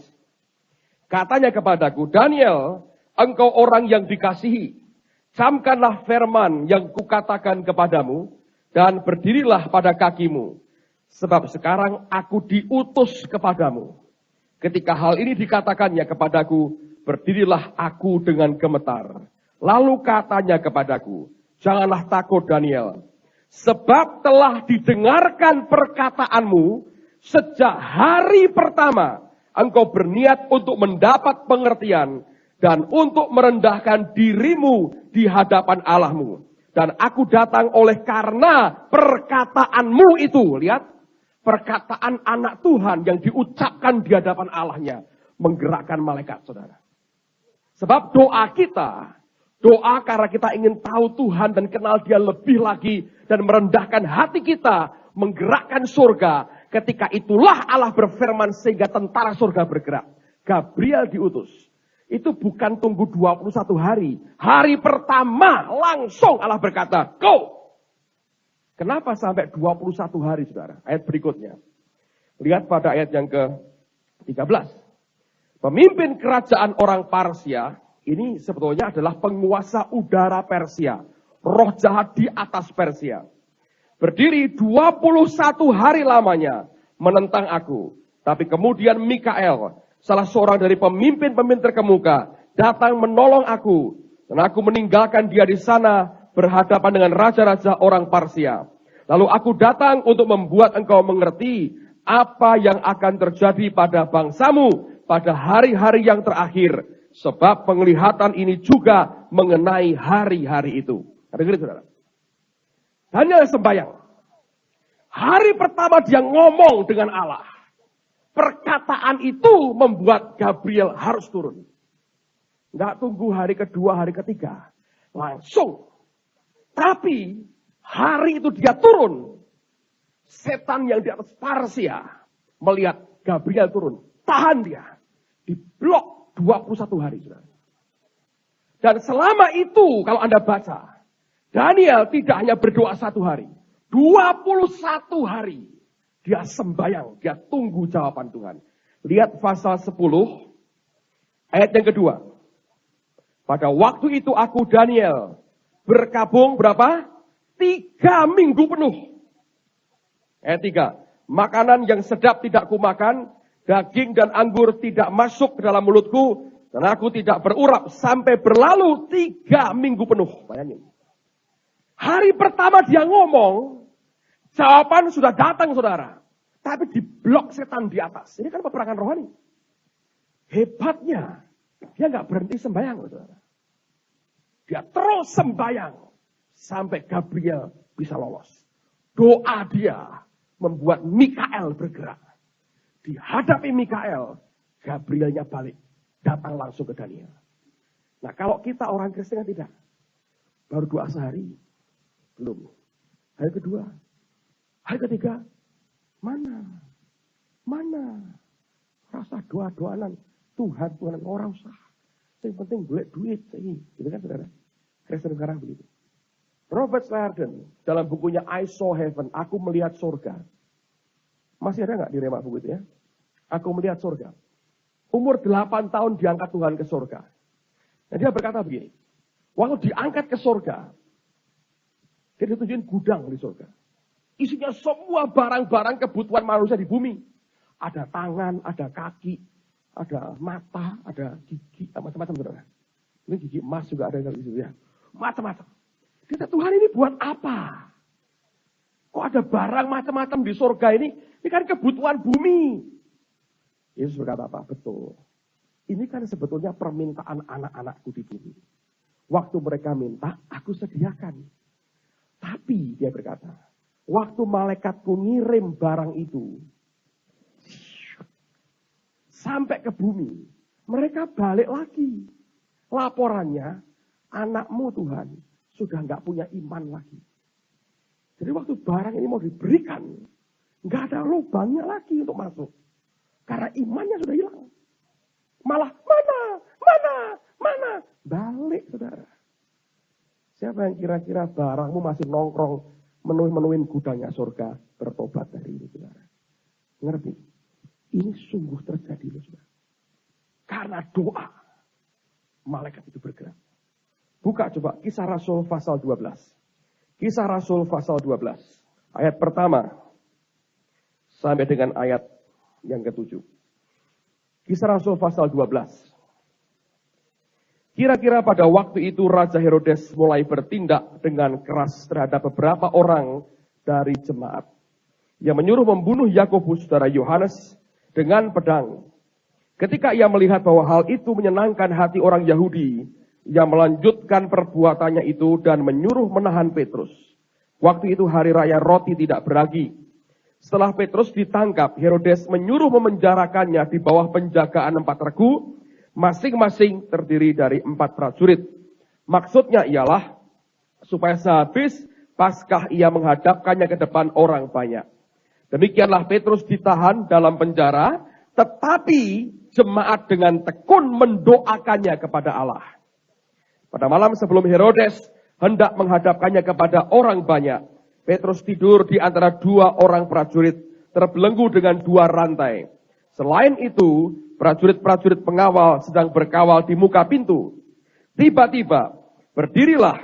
Katanya kepadaku, Daniel, engkau orang yang dikasihi. Camkanlah firman yang kukatakan kepadamu dan berdirilah pada kakimu. Sebab sekarang aku diutus kepadamu. Ketika hal ini dikatakannya kepadaku, berdirilah aku dengan gemetar. Lalu katanya kepadaku, janganlah takut Daniel. Sebab telah didengarkan perkataanmu sejak hari pertama engkau berniat untuk mendapat pengertian dan untuk merendahkan dirimu di hadapan Allahmu. Dan aku datang oleh karena perkataanmu itu. Lihat, perkataan anak Tuhan yang diucapkan di hadapan Allahnya menggerakkan malaikat, saudara. Sebab doa kita, doa karena kita ingin tahu Tuhan dan kenal Dia lebih lagi dan merendahkan hati kita, menggerakkan surga. Ketika itulah Allah berfirman sehingga tentara surga bergerak. Gabriel diutus. Itu bukan tunggu 21 hari. Hari pertama langsung Allah berkata, go! Kenapa sampai 21 hari, saudara? Ayat berikutnya. Lihat pada ayat yang ke-13. Pemimpin kerajaan orang Parsia, ini sebetulnya adalah penguasa udara Persia. Roh jahat di atas Persia. Berdiri 21 hari lamanya menentang aku. Tapi kemudian Mikael, salah seorang dari pemimpin-pemimpin terkemuka, datang menolong aku. Dan aku meninggalkan dia di sana berhadapan dengan raja-raja orang Parsia. Lalu aku datang untuk membuat engkau mengerti apa yang akan terjadi pada bangsamu pada hari-hari yang terakhir. Sebab penglihatan ini juga mengenai hari-hari itu. Dengar, saudara. Daniel sembahyang. Hari pertama dia ngomong dengan Allah. Perkataan itu membuat Gabriel harus turun. Nggak tunggu hari kedua, hari ketiga. Langsung. Tapi hari itu dia turun. Setan yang di atas Parsia melihat Gabriel turun. Tahan dia. Diblok 21 hari. Dan selama itu kalau Anda baca, Daniel tidak hanya berdoa 1 hari. 21 hari. Dia sembahyang, dia tunggu jawaban Tuhan. Lihat pasal 10, ayat yang kedua. Pada waktu itu aku Daniel berkabung berapa? 3 minggu penuh. Ayat 3. Makanan yang sedap tidak kumakan, daging dan anggur tidak masuk ke dalam mulutku, dan aku tidak berurap sampai berlalu 3 minggu penuh. Bayangin. Hari pertama dia ngomong, jawaban sudah datang, saudara. Tapi diblok setan di atas. Ini kan peperangan rohani. Hebatnya, dia nggak berhenti sembahyang, saudara. Dia terus sembahyang sampai Gabriel bisa lolos. Doa dia membuat Mikael bergerak. Dihadapi Mikael, Gabrielnya balik. Datang langsung ke Daniel. Nah kalau kita orang Kristen kan tidak. Baru doa sehari. Belum. Hari kedua. Hari ketiga. Mana? Rasa doa-doanan. Tuhan orang usah. Yang penting boleh duit. Gitu kan saudara? Kristen sekarang begitu. Robert Liardon dalam bukunya I Saw Heaven. Aku melihat surga. Masih ada nggak di remak buku itu ya? Aku melihat surga. Umur 8 tahun diangkat Tuhan ke surga. Dan dia berkata begini. Waktu diangkat ke surga. Dia ditunjukin gudang di surga. Isinya semua barang-barang kebutuhan manusia di bumi. Ada tangan, ada kaki, ada mata, ada gigi, macam-macam saudara. Ini gigi emas juga ada di situ ya. Macam-macam. Kita Tuhan ini buat apa? Kok ada barang macam-macam di surga ini? Ini kan kebutuhan bumi. Yesus berkata apa? Betul. Ini kan sebetulnya permintaan anak-anakku di bumi. Waktu mereka minta, aku sediakan. Tapi dia berkata, waktu malaikatku ngirim barang itu sampai ke bumi, mereka balik lagi. Laporannya, anakmu Tuhan sudah nggak punya iman lagi. Jadi waktu barang ini mau diberikan, nggak ada lubangnya lagi untuk masuk. Karena imannya sudah hilang. Malah mana? Balik saudara. Siapa yang kira-kira barangmu masih nongkrong menuin gudangnya surga, bertobat dari ini, saudara. Ngerti? Ini sungguh terjadi, loh, saudara. Karena doa, malaikat itu bergerak. Buka coba Kisah Rasul pasal 12. Kisah Rasul pasal 12. Ayat pertama sampai dengan ayat yang ke-7. Kisah Rasul pasal 12. Kira-kira pada waktu itu Raja Herodes mulai bertindak dengan keras terhadap beberapa orang dari jemaat. Yang menyuruh membunuh Yakobus saudara Yohanes dengan pedang. Ketika ia melihat bahwa hal itu menyenangkan hati orang Yahudi, ia melanjutkan perbuatannya itu dan menyuruh menahan Petrus. Waktu itu hari raya roti tidak beragi. Setelah Petrus ditangkap, Herodes menyuruh memenjarakannya di bawah penjagaan 4 regu, masing-masing terdiri dari 4 prajurit. Maksudnya ialah supaya sehabis Paskah ia menghadapkannya ke depan orang banyak. Demikianlah Petrus ditahan dalam penjara, tetapi jemaat dengan tekun mendoakannya kepada Allah. Pada malam sebelum Herodes hendak menghadapkannya kepada orang banyak, Petrus tidur di antara 2 orang prajurit, terbelenggu dengan 2 rantai. Selain itu, prajurit-prajurit pengawal sedang berkawal di muka pintu. Tiba-tiba, berdirilah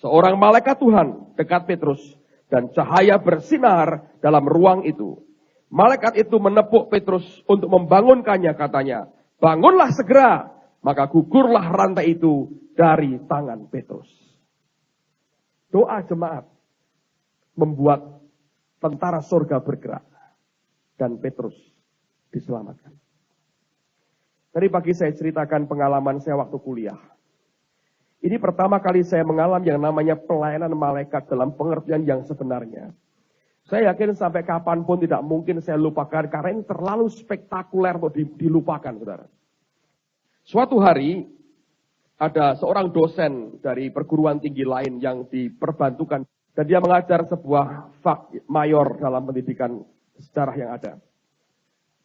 seorang malaikat Tuhan dekat Petrus, dan cahaya bersinar dalam ruang itu. Malaikat itu menepuk Petrus untuk membangunkannya, katanya, bangunlah segera. Maka gugurlah rantai itu dari tangan Petrus. Doa jemaat membuat tentara surga bergerak. Dan Petrus diselamatkan. Tadi pagi saya ceritakan pengalaman saya waktu kuliah. Ini pertama kali saya mengalami yang namanya pelayanan malaikat dalam pengertian yang sebenarnya. Saya yakin sampai kapanpun tidak mungkin saya lupakan karena ini terlalu spektakuler untuk dilupakan, saudara. Suatu hari ada seorang dosen dari perguruan tinggi lain yang diperbantukan dan dia mengajar sebuah fak mayor dalam pendidikan sejarah yang ada.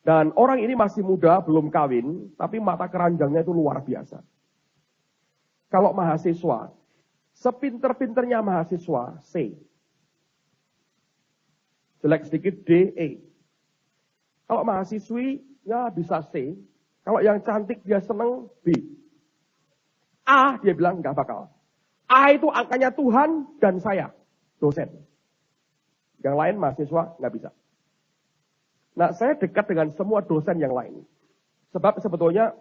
Dan orang ini masih muda, belum kawin, tapi mata keranjangnya itu luar biasa. Kalau mahasiswa, sepinter-pinternya mahasiswa, C. Jelek sedikit, D, E. Kalau mahasiswi, ya bisa C. Kalau yang cantik dia seneng, B. A, dia bilang nggak bakal. A itu angkanya Tuhan dan saya, dosen. Yang lain mahasiswa nggak bisa. Nah, saya dekat dengan semua dosen yang lain. Sebab sebetulnya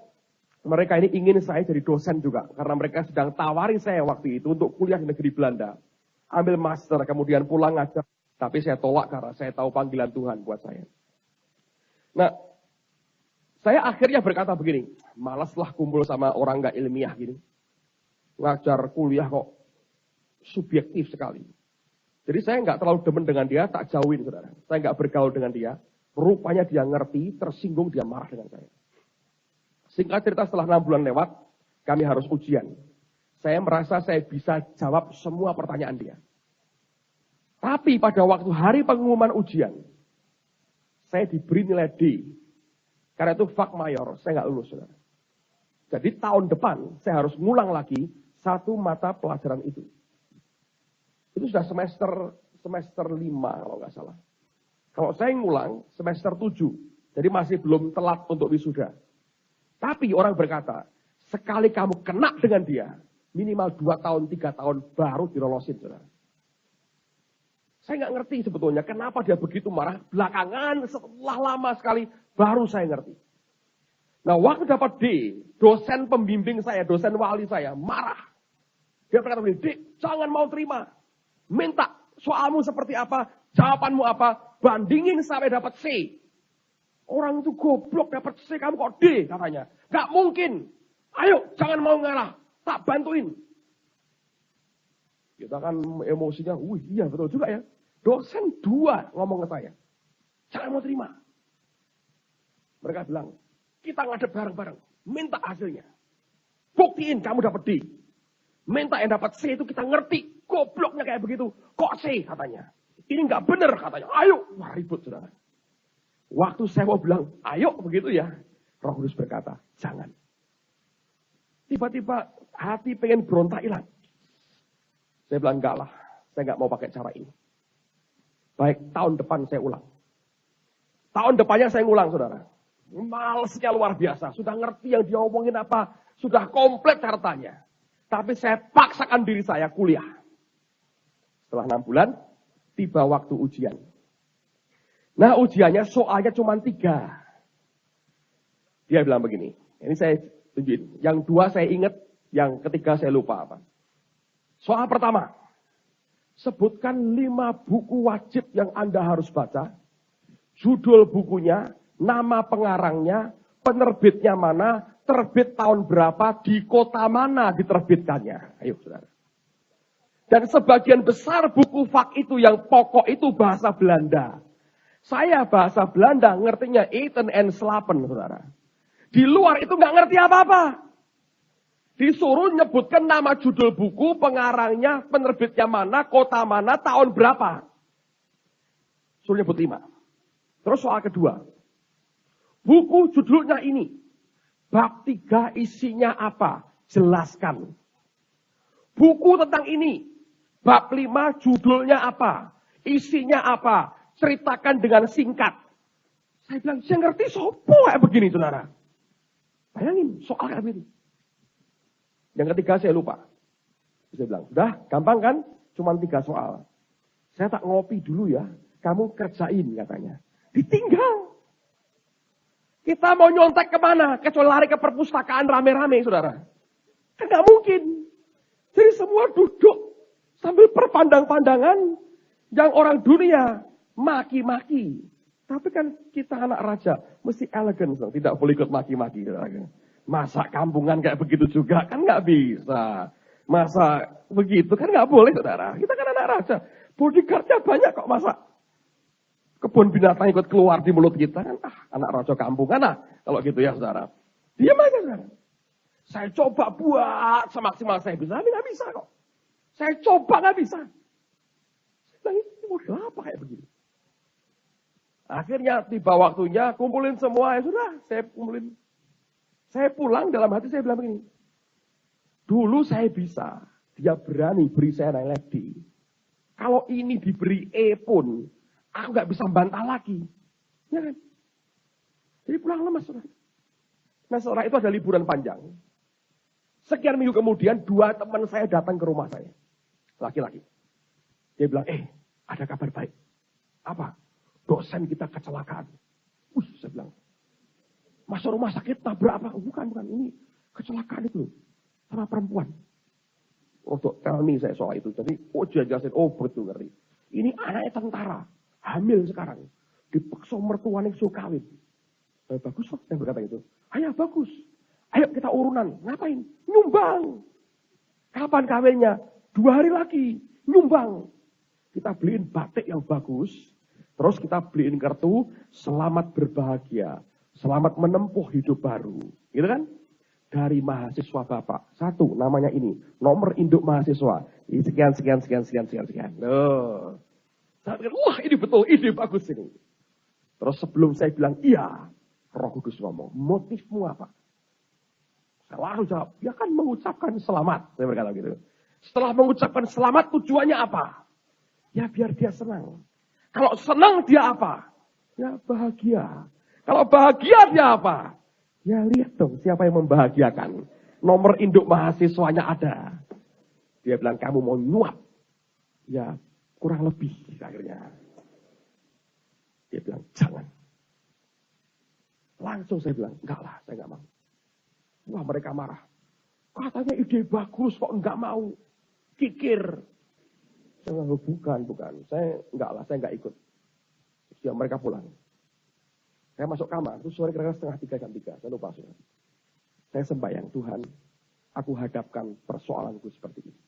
mereka ini ingin saya jadi dosen juga. Karena mereka sedang tawari saya waktu itu untuk kuliah di negeri Belanda. Ambil master, kemudian pulang ngajar. Tapi saya tolak karena saya tahu panggilan Tuhan buat saya. Nah, saya akhirnya berkata begini, malaslah kumpul sama orang gak ilmiah gini. Ngajar kuliah kok subjektif sekali. Jadi saya nggak terlalu demen dengan dia, tak jauhin, saudara. Saya nggak bergaul dengan dia. Rupanya dia ngerti, tersinggung, dia marah dengan saya. Singkat cerita, setelah 6 bulan lewat, kami harus ujian. Saya merasa saya bisa jawab semua pertanyaan dia. Tapi pada waktu hari pengumuman ujian, saya diberi nilai D. Karena itu fak mayor, saya nggak lulus, saudara. Jadi tahun depan, saya harus ngulang lagi 1 mata pelajaran itu. Itu sudah semester 5 kalau nggak salah. Kalau saya ngulang semester 7, jadi masih belum telat untuk wisuda. Tapi orang berkata, sekali kamu kena dengan dia, minimal 2 tahun, 3 tahun baru dilolosin, saudara. Saya nggak ngerti sebetulnya kenapa dia begitu marah. Belakangan setelah lama sekali baru saya ngerti. Nah, waktu dapat D, dosen pembimbing saya, dosen wali saya, marah. Dia berkata begini, "Dik, jangan mau terima. Minta soalmu seperti apa, jawabanmu apa, bandingin sampai dapat C." Orang itu goblok dapat C, kamu kok D katanya. Gak mungkin. Ayo, jangan mau ngalah. Tak bantuin. Kita kan emosinya, iya betul juga ya. Dosen 2 ngomong ke saya. Jangan mau terima. Mereka bilang, kita ngadep bareng-bareng. Minta hasilnya. Buktiin kamu dapat D. Minta yang dapat C itu kita ngerti. Gobloknya kayak begitu. Kok C katanya. Ini nggak benar katanya. Ayo. Wah, ribut, saudara. Waktu saya mau bilang, ayo begitu ya. Roh Kudus berkata, jangan. Tiba-tiba hati pengen berontak hilang. Saya bilang, enggak lah, saya enggak mau pakai cara ini. Baik, tahun depan saya ulang. Tahun depannya saya ngulang, saudara. Malesnya luar biasa. Sudah ngerti yang dia omongin apa. Sudah komplit hartanya. Tapi saya paksakan diri saya kuliah. Setelah 6 bulan, tiba waktu ujian. Nah, ujiannya soalnya cuma 3. Dia bilang begini. Ini saya tunjukin. Yang 2 saya ingat, yang ketiga saya lupa apa. Soal pertama. Sebutkan 5 buku wajib yang Anda harus baca. Judul bukunya, nama pengarangnya, penerbitnya mana, terbit tahun berapa, di kota mana diterbitkannya. Ayo, saudara. Dan sebagian besar buku fak itu yang pokok itu bahasa Belanda. Saya bahasa Belanda ngertinya eten en slapen, saudara. Di luar itu nggak ngerti apa-apa. Disuruh nyebutkan nama judul buku, pengarangnya, penerbitnya mana, kota mana, tahun berapa. Suruh nyebut 5. Terus soal kedua. Buku judulnya ini. Bab 3 isinya apa? Jelaskan. Buku tentang ini. Bab 5 judulnya apa? Isinya apa? Ceritakan dengan singkat. Saya bilang, saya ngerti sopo kayak begini, saudara. Bayangin, soal kayak begini. Yang ketiga saya lupa. Saya bilang, udah gampang kan? Cuma 3 soal. Saya tak ngopi dulu ya. Kamu kerjain katanya. Ditinggal. Kita mau nyontek kemana? Kecuali lari ke perpustakaan rame-rame, saudara. Kan gak mungkin. Jadi semua duduk sambil berpandang-pandangan yang orang dunia maki-maki. Tapi kan kita anak raja, mesti elegan, tidak boleh ikut maki-maki. Masa kampungan kayak begitu juga, kan gak bisa. Masa begitu, kan gak boleh, saudara. Kita kan anak raja. Bodyguardnya banyak kok, masa kebun binatang ikut keluar di mulut kita kan, anak raja kampungan kalau gitu ya, saudara. Diam aja, saudara. Saya coba buat semaksimal saya bisa, tapi nggak bisa kok. Saya coba nggak bisa. Saya bilang, ini model apa kayak begini? Akhirnya tiba waktunya, kumpulin semua, ya sudah, saya kumpulin. Saya pulang dalam hati saya bilang begini. Dulu saya bisa, dia berani beri saya nilai D. Kalau ini diberi E pun, aku gak bisa bantah lagi. Ya kan? Jadi pulang lemas. Nah setelah itu ada liburan panjang. Sekian minggu kemudian 2 teman saya datang ke rumah saya. Laki-laki. Dia bilang, ada kabar baik. Apa? Dosen kita kecelakaan. Saya bilang. Masuk rumah sakit tabrak apa? Bukan. Ini kecelakaan itu. Sama perempuan. Untuk tell me saya soal itu. Jadi, dia jelasin. Betul ngeri. Ini anaknya tentara. Hamil sekarang. Dipaksa mertuanya suruh kawin. Bagus kok, saya berkata gitu. Ayo bagus. Ayo kita urunan. Ngapain? Nyumbang. Kapan kawinnya? 2 hari lagi. Nyumbang. Kita beliin batik yang bagus. Terus kita beliin kartu. Selamat berbahagia. Selamat menempuh hidup baru. Gitu kan? Dari mahasiswa Bapak. 1, namanya ini. Nomor induk mahasiswa. Sekian. Loh. Saya pikir, wah ini betul, ide bagus ini. Terus sebelum saya bilang, iya, Roh Kudus ngomong, motifmu apa? Saya langsung jawab, ya kan mengucapkan selamat. Saya berkata gitu. Setelah mengucapkan selamat, tujuannya apa? Ya biar dia senang. Kalau senang dia apa? Ya bahagia. Kalau bahagia dia apa? Ya lihat dong siapa yang membahagiakan. Nomor induk mahasiswanya ada. Dia bilang, kamu mau nyuap. Ya kurang lebih akhirnya. Dia bilang, jangan. Langsung saya bilang, enggak lah, saya enggak mau. Wah mereka marah. Katanya ide bagus kok enggak mau. Kikir. Saya bilang, bukan. Saya enggak lah, saya enggak ikut. Ya mereka pulang. Saya masuk kamar, terus sore kira-kira 2:30 jam 3. Saya lupa. Saya sembahyang, Tuhan, aku hadapkan persoalanku seperti ini.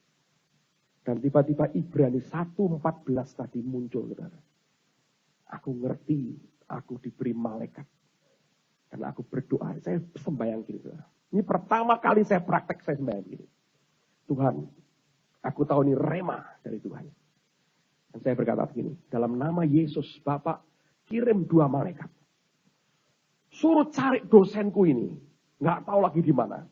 Dan tiba-tiba Ibrani 1:14 tadi muncul, saudara. Aku ngerti, aku diberi malaikat. Karena aku berdoa, saya sembahyang gini, saudara. Ini pertama kali saya praktek, saya sembahyang gini. Tuhan, aku tahu ini rema dari Tuhan. Dan saya berkata begini, dalam nama Yesus, Bapak kirim 2 malaikat. Suruh cari dosenku ini. Nggak tahu lagi di mana.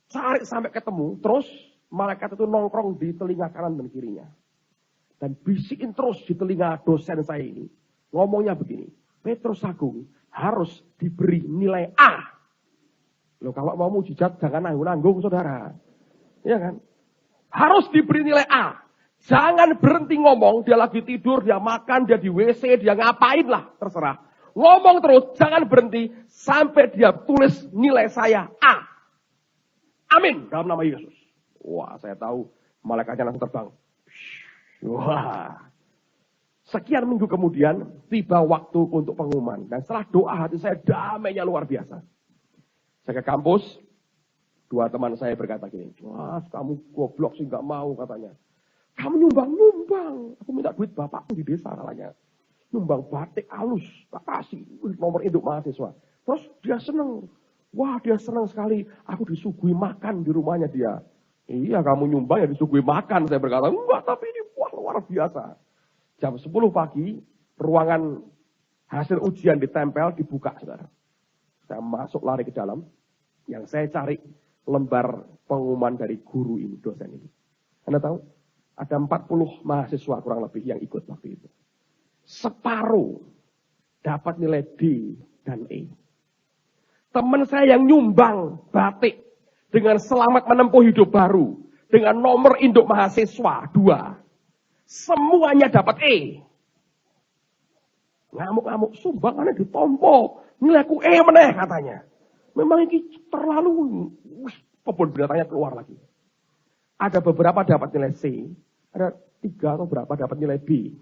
Cari sampai ketemu, terus malaikat itu nongkrong di telinga kanan dan kirinya. Dan bisikin terus di telinga dosen saya ini. Ngomongnya begini, Petrus Agung harus diberi nilai A. Loh, kalau mau mujizat jangan nanggung-nanggung, saudara. Iya kan? Harus diberi nilai A. Jangan berhenti ngomong, dia lagi tidur, dia makan, dia di WC, dia ngapain lah, terserah. Ngomong terus, jangan berhenti, sampai dia tulis nilai saya A. Amin, dalam nama Yesus. Wah, saya tahu, malaikatnya langsung terbang. Wah. Sekian minggu kemudian, tiba waktu untuk pengumuman. Dan setelah doa, hati saya damainya luar biasa. Saya ke kampus, dua teman saya berkata gini, wah kamu goblok sih gak mau katanya. Kamu nyumbang. Aku minta duit bapakku di desa katanya. Nyumbang batik halus, tak kasih nomor induk mahasiswa. Terus dia seneng. Wah dia seneng sekali. Aku disuguhi makan di rumahnya dia. Iya kamu nyumbang ya disuguhi makan. Saya berkata, enggak tapi ini wah, luar biasa. Jam 10 pagi, ruangan hasil ujian ditempel, dibuka saudara. Saya masuk lari ke dalam. Yang saya cari lembar pengumuman dari guru ini, dosen ini. Anda tahu? Ada 40 mahasiswa kurang lebih yang ikut waktu itu. Separuh dapat nilai D dan E. Teman saya yang nyumbang batik dengan selamat menempuh hidup baru. Dengan nomor induk mahasiswa 2. Semuanya dapat E. Ngamuk-ngamuk, sumbangannya ditompo. Nilaiku E meneh katanya. Memang ini terlalu, kebun binatangnya keluar lagi. Ada beberapa dapat nilai C. Ada 3 atau berapa dapat nilai B.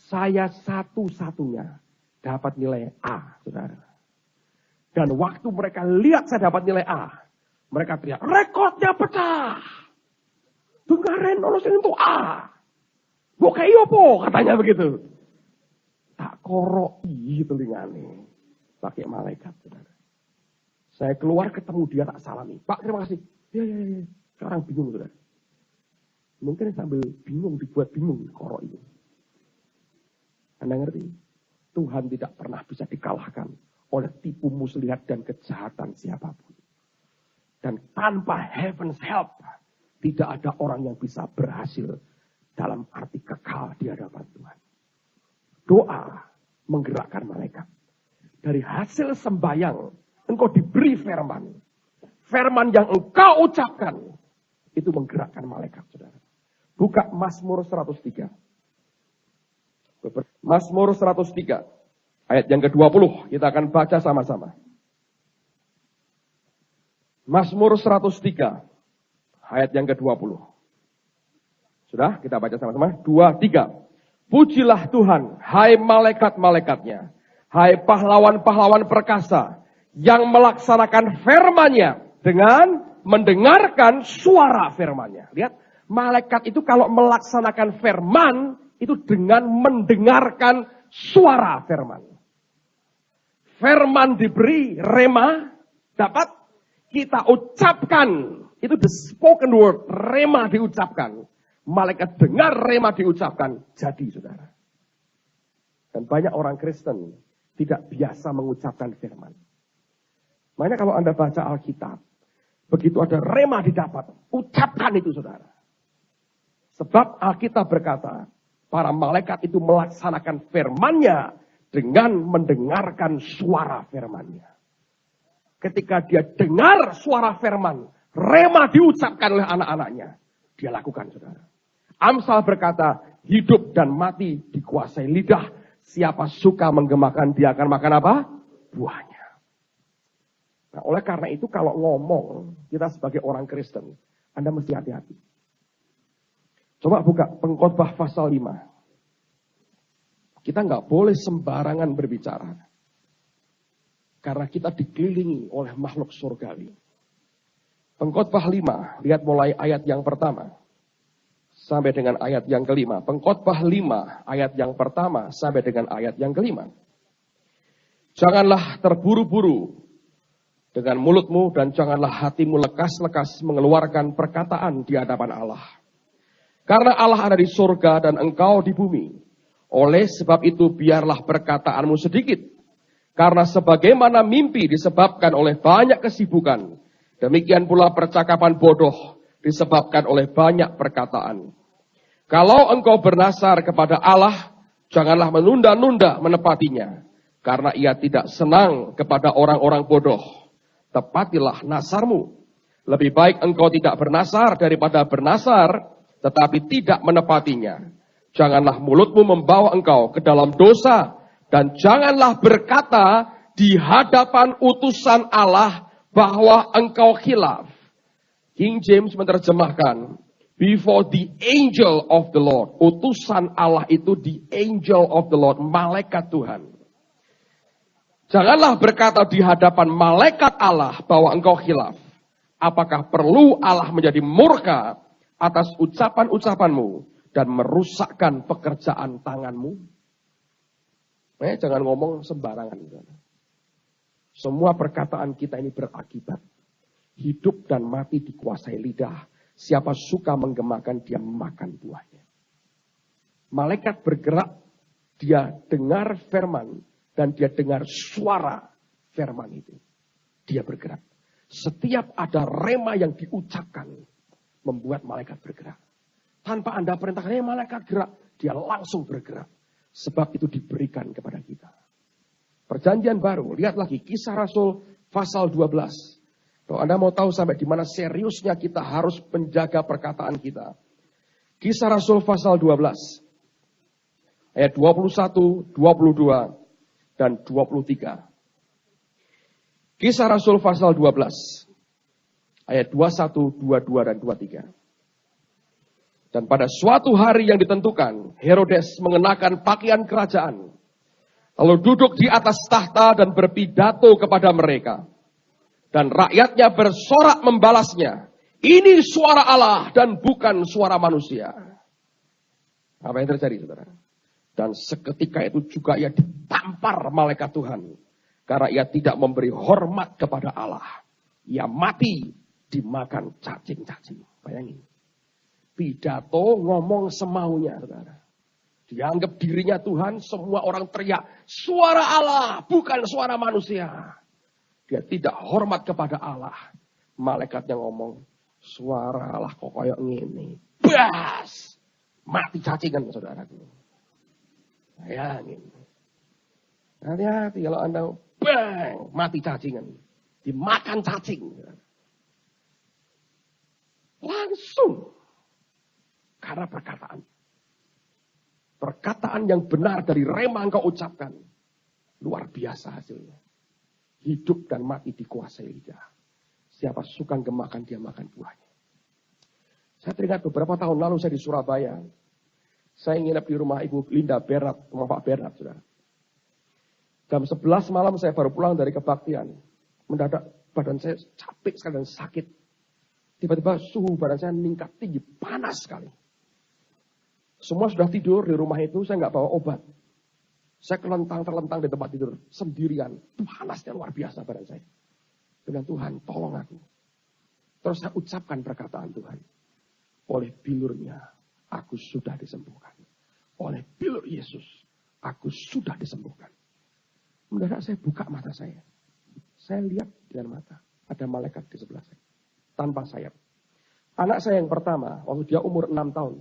Saya satu-satunya dapat nilai A, saudara. Dan waktu mereka lihat saya dapat nilai A, mereka teriak, rekodnya pecah. Dengarin, lulusin itu A. Bukai opo, katanya begitu. Tak koroi telingane. Pakai malaikat, saudara. Saya keluar ketemu dia tak salami. Pak, terima kasih. Ya. Sekarang bingung, saudara. Mungkin sambil bingung, dibuat bingung korok itu. Anda ngerti? Tuhan tidak pernah bisa dikalahkan oleh tipu muslihat dan kejahatan siapapun. Dan tanpa heaven's help, tidak ada orang yang bisa berhasil dalam arti kekal di hadapan Tuhan. Doa menggerakkan malaikat. Dari hasil sembahyang, engkau diberi firman. Firman yang engkau ucapkan, itu menggerakkan malaikat, saudara. Buka Mazmur 103. Mazmur 103. Ayat yang ke-20. Kita akan baca sama-sama. Mazmur 103. Ayat yang ke-20. Sudah? Kita baca sama-sama. 2, 3. Pujilah Tuhan, hai malaikat-malaikatnya. Hai pahlawan-pahlawan perkasa. Yang melaksanakan firman-Nya. Dengan mendengarkan suara firman-Nya. Lihat. Malaikat itu kalau melaksanakan firman, itu dengan mendengarkan suara firman. Firman diberi, rema, dapat kita ucapkan. Itu the spoken word, rema diucapkan. Malaikat dengar rema diucapkan, jadi saudara. Dan banyak orang Kristen tidak biasa mengucapkan firman. Makanya kalau Anda baca Alkitab, begitu ada rema didapat, ucapkan itu saudara. Sebab Alkitab berkata, para malaikat itu melaksanakan firman-Nya dengan mendengarkan suara firman-Nya. Ketika dia dengar suara firman, rema diucapkan oleh anak-anaknya, dia lakukan, saudara. Amsal berkata, hidup dan mati dikuasai lidah. Siapa suka menggemakan, dia akan makan apa? Buahnya. Nah, oleh karena itu kalau ngomong, kita sebagai orang Kristen, Anda mesti hati-hati. Coba buka Pengkhotbah pasal 5. Kita nggak boleh sembarangan berbicara. Karena kita dikelilingi oleh makhluk surgawi. Pengkhotbah 5, lihat mulai ayat yang pertama. Sampai dengan ayat yang kelima. Pengkhotbah 5, ayat yang pertama sampai dengan ayat yang kelima. Janganlah terburu-buru dengan mulutmu dan janganlah hatimu lekas-lekas mengeluarkan perkataan di hadapan Allah. Karena Allah ada di surga dan engkau di bumi. Oleh sebab itu biarlah perkataanmu sedikit. Karena sebagaimana mimpi disebabkan oleh banyak kesibukan. Demikian pula percakapan bodoh disebabkan oleh banyak perkataan. Kalau engkau bernasar kepada Allah, janganlah menunda-nunda menepatinya, karena ia tidak senang kepada orang-orang bodoh. Tepatilah nasarmu. Lebih baik engkau tidak bernasar daripada bernasar, tetapi tidak menepatinya. Janganlah mulutmu membawa engkau ke dalam dosa, dan janganlah berkata di hadapan utusan Allah bahwa engkau khilaf. King James menerjemahkan, before the angel of the Lord. Utusan Allah itu the angel of the Lord, malaikat Tuhan. Janganlah berkata di hadapan malaikat Allah bahwa engkau khilaf. Apakah perlu Allah menjadi murka atas ucapan-ucapanmu dan merusakkan pekerjaan tanganmu? Jangan ngomong sembarangan. Semua perkataan kita ini berakibat. Hidup dan mati dikuasai lidah. Siapa suka menggemakan, dia makan buahnya. Malaikat bergerak, dia dengar firman, dan dia dengar suara firman itu. Dia bergerak. Setiap ada rema yang diucapkan, membuat malaikat bergerak. Tanpa Anda perintahkan, malaikat gerak, dia langsung bergerak. Sebab itu diberikan kepada kita. Perjanjian baru, lihat lagi, Kisah Rasul pasal 12. Kalau Anda mau tahu sampai di mana seriusnya kita harus menjaga perkataan kita. Kisah Rasul pasal 12. Ayat 21, 22, dan 23. Kisah Rasul pasal 12. Ayat 21, 22, dan 23. Dan pada suatu hari yang ditentukan, Herodes mengenakan pakaian kerajaan. Lalu duduk di atas tahta dan berpidato kepada mereka. Dan rakyatnya bersorak membalasnya. Ini suara Allah dan bukan suara manusia. Apa yang terjadi, saudara? Dan seketika itu juga ia ditampar malaikat Tuhan. Karena ia tidak memberi hormat kepada Allah. Ia mati dimakan cacing-cacing. Bayangin. Pidato ngomong semaunya, saudara. Dianggap dirinya Tuhan, semua orang teriak. Suara Allah, bukan suara manusia. Dia tidak hormat kepada Allah. Malaikat yang ngomong, suara Allah kok kayak gini. Bas! Mati cacingan, saudaraku. Bayangin. Hati-hati kalau Anda bang, mati cacingan. Dimakan cacing. Langsung. Karena perkataan. Perkataan yang benar dari rema engkau ucapkan. Luar biasa hasilnya. Hidup dan mati dikuasai lidah. Siapa suka gemakan, dia makan buahnya. Saya teringat beberapa tahun lalu saya di Surabaya. Saya nginep di rumah Ibu Linda Berat, rumah Pak Berat, saudara. Jam 11 malam saya baru pulang dari kebaktian. Mendadak badan saya capek sekali dan sakit. Tiba-tiba suhu badan saya meningkat tinggi, panas sekali. Semua sudah tidur di rumah itu, saya nggak bawa obat. Saya terlentang di tempat tidur sendirian. Panasnya luar biasa badan saya. Dengan Tuhan, tolong aku. Terus saya ucapkan perkataan Tuhan. Oleh bilurnya, aku sudah disembuhkan. Oleh bilur Yesus, aku sudah disembuhkan. Mendadak saya buka mata saya. Saya lihat dengan mata. Ada malaikat di sebelah saya. Tanpa sayap. Anak saya yang pertama, waktu dia umur 6 tahun.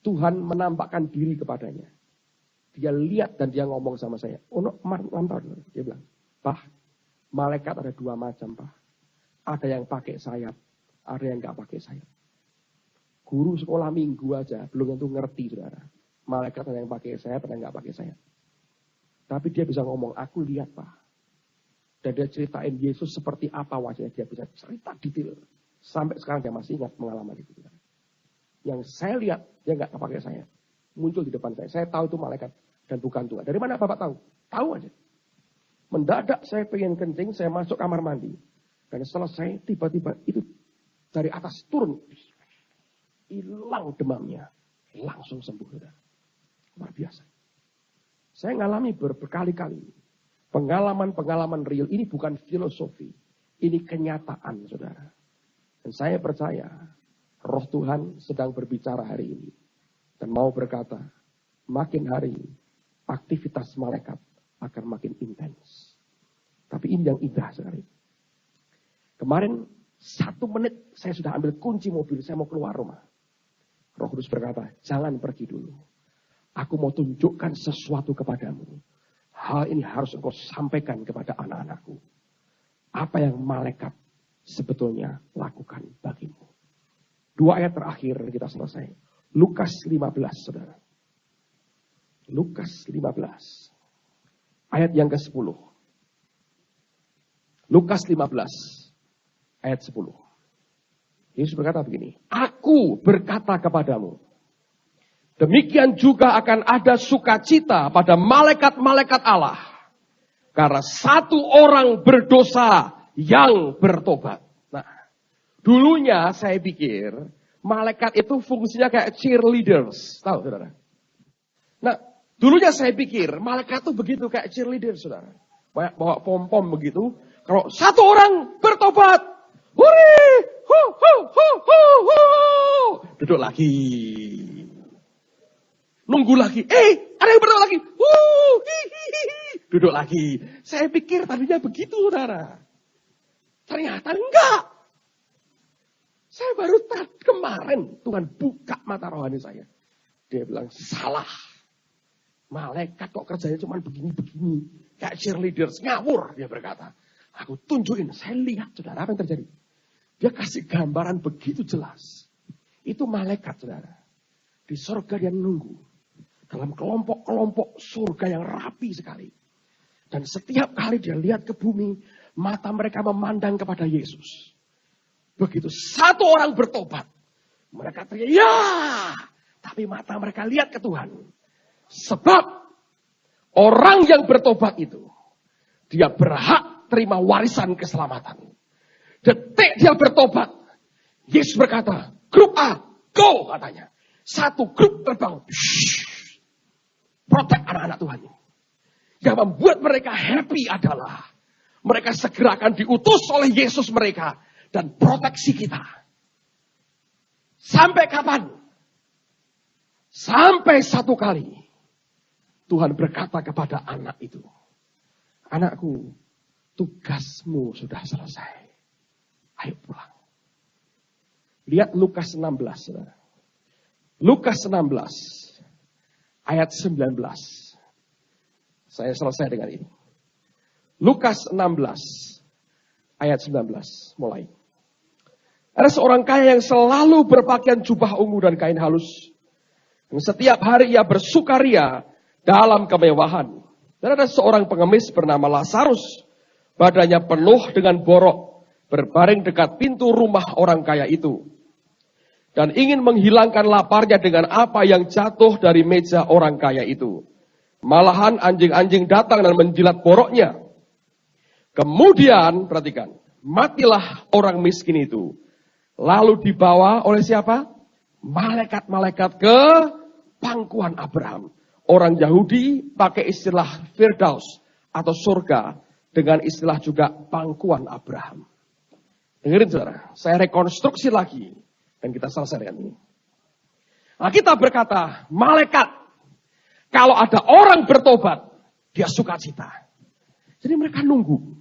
Tuhan menampakkan diri kepadanya. Dia lihat dan dia ngomong sama saya. Oh, 6 tahun. Dia bilang, Pak, malaikat ada 2 macam, Pak. Ada yang pakai sayap, ada yang nggak pakai sayap. Guru sekolah minggu aja belum tentu ngerti, saudara. Malaikat ada yang pakai sayap, ada yang nggak pakai sayap. Tapi dia bisa ngomong, aku lihat, Pak. Dan dia ceritain Yesus seperti apa wajahnya. Dia bisa cerita detail. Sampai sekarang dia masih ingat pengalaman itu. Yang saya lihat, dia nggak pakai sayap. Muncul di depan saya. Saya tahu itu malaikat dan bukan Tuhan. Dari mana Bapak tahu? Tahu aja. Mendadak saya pengen kencing, saya masuk kamar mandi. Dan selesai, tiba-tiba itu dari atas turun. Hilang demamnya. Langsung sembuh. Saudara. Luar biasa. Saya ngalami berkali-kali. Pengalaman-pengalaman real. Ini bukan filosofi. Ini kenyataan, saudara. Dan saya percaya, Roh Tuhan sedang berbicara hari ini. Dan mau berkata, makin hari, aktivitas malaikat akan makin intens. Tapi ini yang indah sekali. Kemarin 1 menit saya sudah ambil kunci mobil, saya mau keluar rumah. Roh Kudus berkata, jangan pergi dulu. Aku mau tunjukkan sesuatu kepadamu. Hal ini harus engkau sampaikan kepada anak-anakku. Apa yang malaikat sebetulnya lakukan bagimu. 2 ayat terakhir kita selesai. Lukas 15, saudara. Lukas 15. Ayat yang ke-10. Lukas 15. Ayat 10. Yesus berkata begini. Aku berkata kepadamu. Demikian juga akan ada sukacita pada malaikat-malaikat Allah. Karena 1 orang berdosa yang bertobat. Nah, dulunya saya pikir malaikat itu fungsinya kayak cheerleaders. Tahu, saudara? Nah, dulunya saya pikir malaikat itu begitu kayak cheerleader, saudara. Bawa pom-pom begitu. Kalau 1 orang bertobat, hore, hu, hu, hu, hu, hu. Duduk lagi. Nunggu lagi. Ada yang berdoa lagi. Duduk lagi. Saya pikir tadinya begitu, saudara. Ternyata enggak. Saya baru kemarin Tuhan buka mata rohani saya. Dia bilang, salah. Malaikat kok kerjanya cuma begini-begini. Kayak cheerleaders, ngawur. Dia berkata. Aku tunjukin. Saya lihat, saudara, apa yang terjadi. Dia kasih gambaran begitu jelas. Itu malaikat, saudara. Di surga dia nunggu. Dalam kelompok-kelompok surga yang rapi sekali. Dan setiap kali dia lihat ke bumi, mata mereka memandang kepada Yesus. Begitu 1 orang bertobat, mereka teriak, ya! Tapi mata mereka lihat ke Tuhan. Sebab orang yang bertobat itu, dia berhak terima warisan keselamatan. Detik dia bertobat, Yesus berkata, grup A, go! Katanya. 1 grup terbang. Protek anak-anak Tuhan ini. Yang membuat mereka happy adalah mereka segera akan diutus oleh Yesus mereka dan proteksi kita. Sampai kapan? Sampai 1 kali Tuhan berkata kepada anak itu, anakku, tugasmu sudah selesai. Ayo pulang. Lihat Lukas 16, saudara. Lukas 16. Ayat 19. Saya selesai dengan ini. Lukas 16. Ayat 19. Mulai. Ada seorang kaya yang selalu berpakaian jubah ungu dan kain halus. Dan setiap hari ia bersukaria dalam kemewahan. Dan ada seorang pengemis bernama Lazarus. Badannya penuh dengan borok. Berbaring dekat pintu rumah orang kaya itu. Dan ingin menghilangkan laparnya dengan apa yang jatuh dari meja orang kaya itu. Malahan anjing-anjing datang dan menjilat boroknya. Kemudian, perhatikan, matilah orang miskin itu. Lalu dibawa oleh siapa? Malaikat-malaikat ke pangkuan Abraham. Orang Yahudi pakai istilah Firdaus atau surga. Dengan istilah juga pangkuan Abraham. Dengerin saudara, saya rekonstruksi lagi. Dan kita selesai dengan ini. Nah, kita berkata, malaikat, kalau ada orang bertobat, dia sukacita. Jadi mereka nunggu.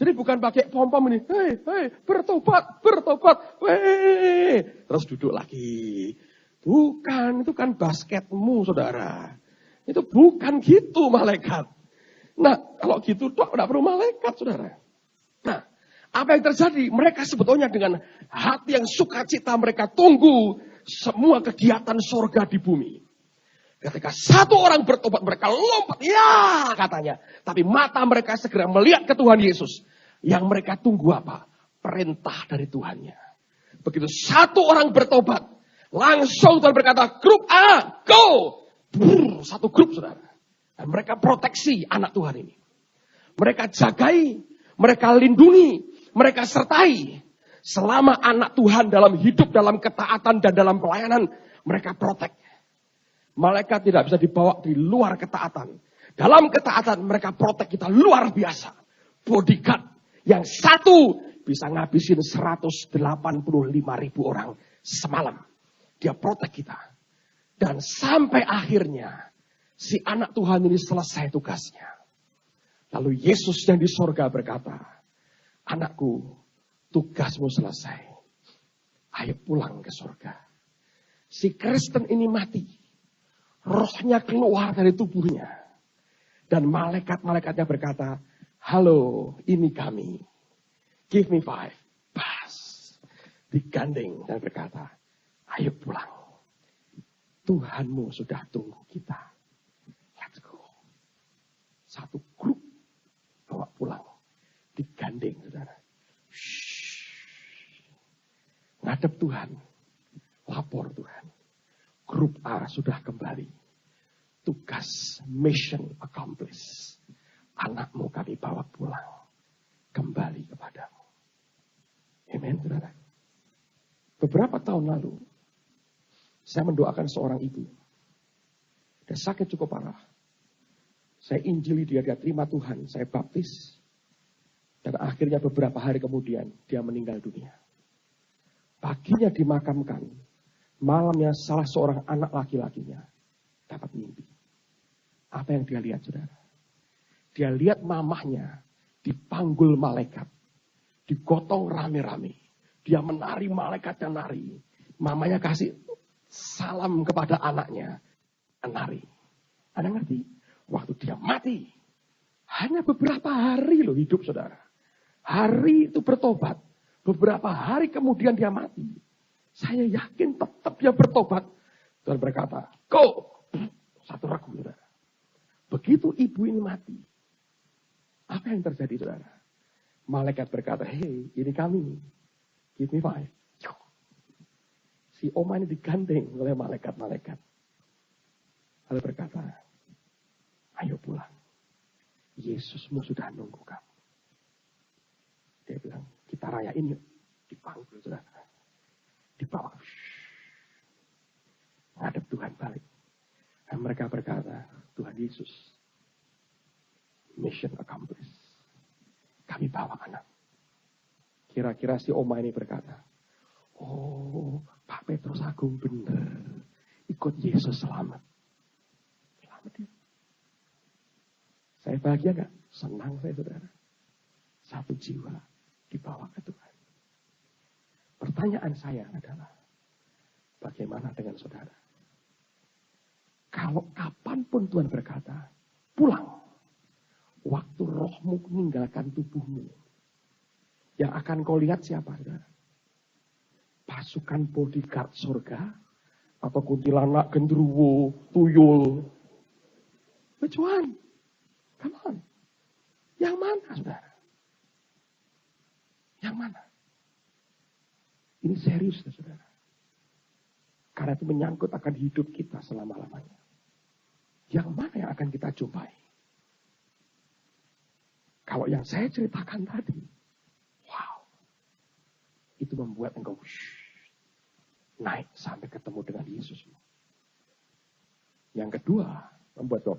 Jadi bukan pakai pom-pom ini, hei, bertobat, terus duduk lagi. Bukan, itu kan basketmu, saudara. Itu bukan gitu malaikat. Nah, kalau gitu, tidak perlu malaikat, saudara. Nah, apa yang terjadi? Mereka sebetulnya dengan hati yang sukacita mereka tunggu semua kegiatan surga di bumi. Ketika 1 orang bertobat mereka lompat, ya katanya. Tapi mata mereka segera melihat ke Tuhan Yesus. Yang mereka tunggu apa? Perintah dari Tuhannya. Begitu 1 orang bertobat, langsung Tuhan berkata, grup A, go! 1 grup, saudara. Dan mereka proteksi anak Tuhan ini. Mereka jagai, mereka lindungi. Mereka sertai selama anak Tuhan dalam hidup, dalam ketaatan dan dalam pelayanan. Mereka protek. Malaikat tidak bisa dibawa di luar ketaatan. Dalam ketaatan mereka protek kita luar biasa. Bodyguard yang 1 bisa ngabisin 185.000 orang semalam. Dia protek kita. Dan sampai akhirnya si anak Tuhan ini selesai tugasnya. Lalu Yesus yang di sorga berkata, anakku, Tugasmu selesai. Ayo pulang ke surga. Si Kristen ini mati. Rohnya keluar dari tubuhnya. Dan malaikat-malaikatnya berkata, halo, ini kami. Give me 5. Pas. Digandeng dan berkata, ayo pulang. Tuhanmu sudah tunggu kita. Let's go. Satu grup bawa pulang. Digandeng, saudara. Ngadep Tuhan. Lapor Tuhan. Grup A sudah kembali. Tugas mission accomplished. Anakmu kami bawa pulang. Kembali kepadamu. Amen, saudara. Beberapa tahun lalu, saya mendoakan seorang ibu. Dia sakit cukup parah. Saya injili dia terima Tuhan. Saya baptis. Dan akhirnya beberapa hari kemudian, dia meninggal dunia. Paginya dimakamkan. Malamnya salah seorang anak laki-lakinya dapat mimpi. Apa yang dia lihat, saudara? Dia lihat mamahnya dipanggul malaikat. Digotong rame-rame. Dia menari, malaikatnya nari. Mamanya kasih salam kepada anaknya. Menari. Anda ngerti? Waktu dia mati. Hanya beberapa hari loh hidup, saudara. Hari itu bertobat. Beberapa hari kemudian dia mati. Saya yakin tetap dia bertobat. Tuhan berkata, go! Satu ragu, saudara. Begitu ibu ini mati. Apa yang terjadi, saudara? Malaikat berkata, hey, ini kami. Give me 5. Si oma ini digandeng oleh malaikat-malaikat. Lalu berkata, ayo pulang. Yesusmu sudah nunggu kamu. Dia bilang, kita rayain yuk. Dipanggil, saudara. Dibawa. Ngadep Tuhan balik. Dan mereka berkata, Tuhan Yesus, mission accomplished. Kami bawa anak. Kira-kira si oma ini berkata, oh, Pak Petrus Agung benar. Ikut Yesus selamat. Selamat ya. Saya bahagia gak? Senang saya, saudara. Satu jiwa dibawa ke Tuhan. Pertanyaan saya adalah, bagaimana dengan saudara? Kalau kapanpun Tuhan berkata, pulang. Waktu rohmu meninggalkan tubuhmu. Yang akan kau lihat siapa, saudara? Pasukan bodyguard surga? Atau kuntilanak, gendruwo, tuyul? Which one? Come on. Yang mana, saudara? Yang mana? Ini serius, saudara. Karena itu menyangkut akan hidup kita selama-lamanya. Yang mana yang akan kita jumpai? Kalau yang saya ceritakan tadi, wow. Itu membuat engkau naik sampai ketemu dengan Yesus. Yang kedua, membuat engkau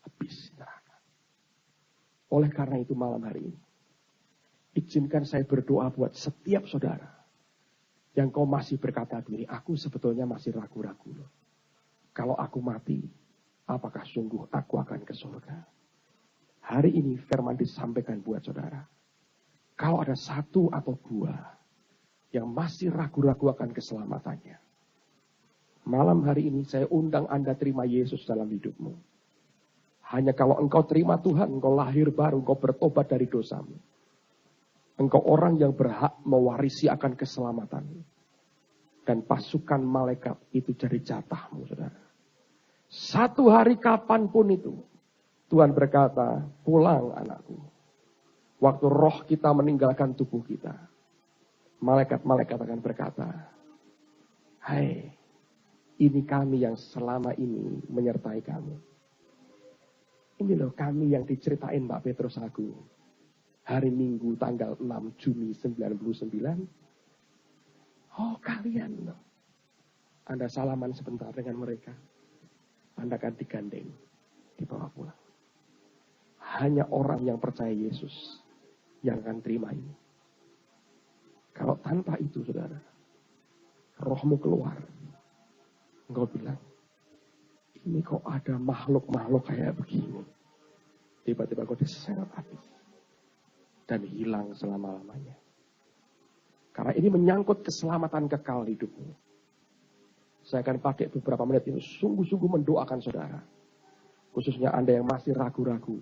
habis neraka. Oleh karena itu malam hari ini, izinkan saya berdoa buat setiap saudara yang kau masih berkata begini, aku sebetulnya masih ragu-ragu loh. Kalau aku mati, apakah sungguh aku akan ke surga? Hari ini firman disampaikan buat saudara. Kalau ada satu atau dua yang masih ragu-ragu akan keselamatannya, malam hari ini saya undang Anda terima Yesus dalam hidupmu. Hanya kalau engkau terima Tuhan, engkau lahir baru, engkau bertobat dari dosamu. Engkau orang yang berhak mewarisi akan keselamatan. Dan pasukan malaikat itu jadi jatahmu, saudara. Satu hari kapanpun itu, Tuhan berkata, pulang anakku. Waktu roh kita meninggalkan tubuh kita, malaikat-malaikat akan berkata, hai, ini kami yang selama ini menyertai kamu. Ini loh kami yang diceritain Pak Petrus Agung. Hari Minggu tanggal 6 Juni 99. Oh kalian loh. Anda salaman sebentar dengan mereka. Anda akan digandeng, dibawa pulang. Hanya orang yang percaya Yesus yang akan terima ini. Kalau tanpa itu, saudara, rohmu keluar. Engkau bilang, ini kok ada makhluk-makhluk kayak begini. Tiba-tiba kau diseret habis. dan hilang selama-lamanya. Karena ini menyangkut keselamatan kekal hidupmu. Saya akan pakai beberapa menit ini sungguh-sungguh mendoakan saudara. Khususnya Anda yang masih ragu-ragu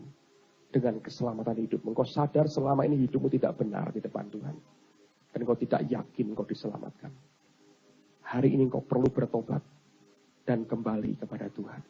dengan keselamatan hidup. Engkau sadar selama ini hidupmu tidak benar di depan Tuhan. Dan engkau tidak yakin engkau diselamatkan. Hari ini engkau perlu bertobat dan kembali kepada Tuhan.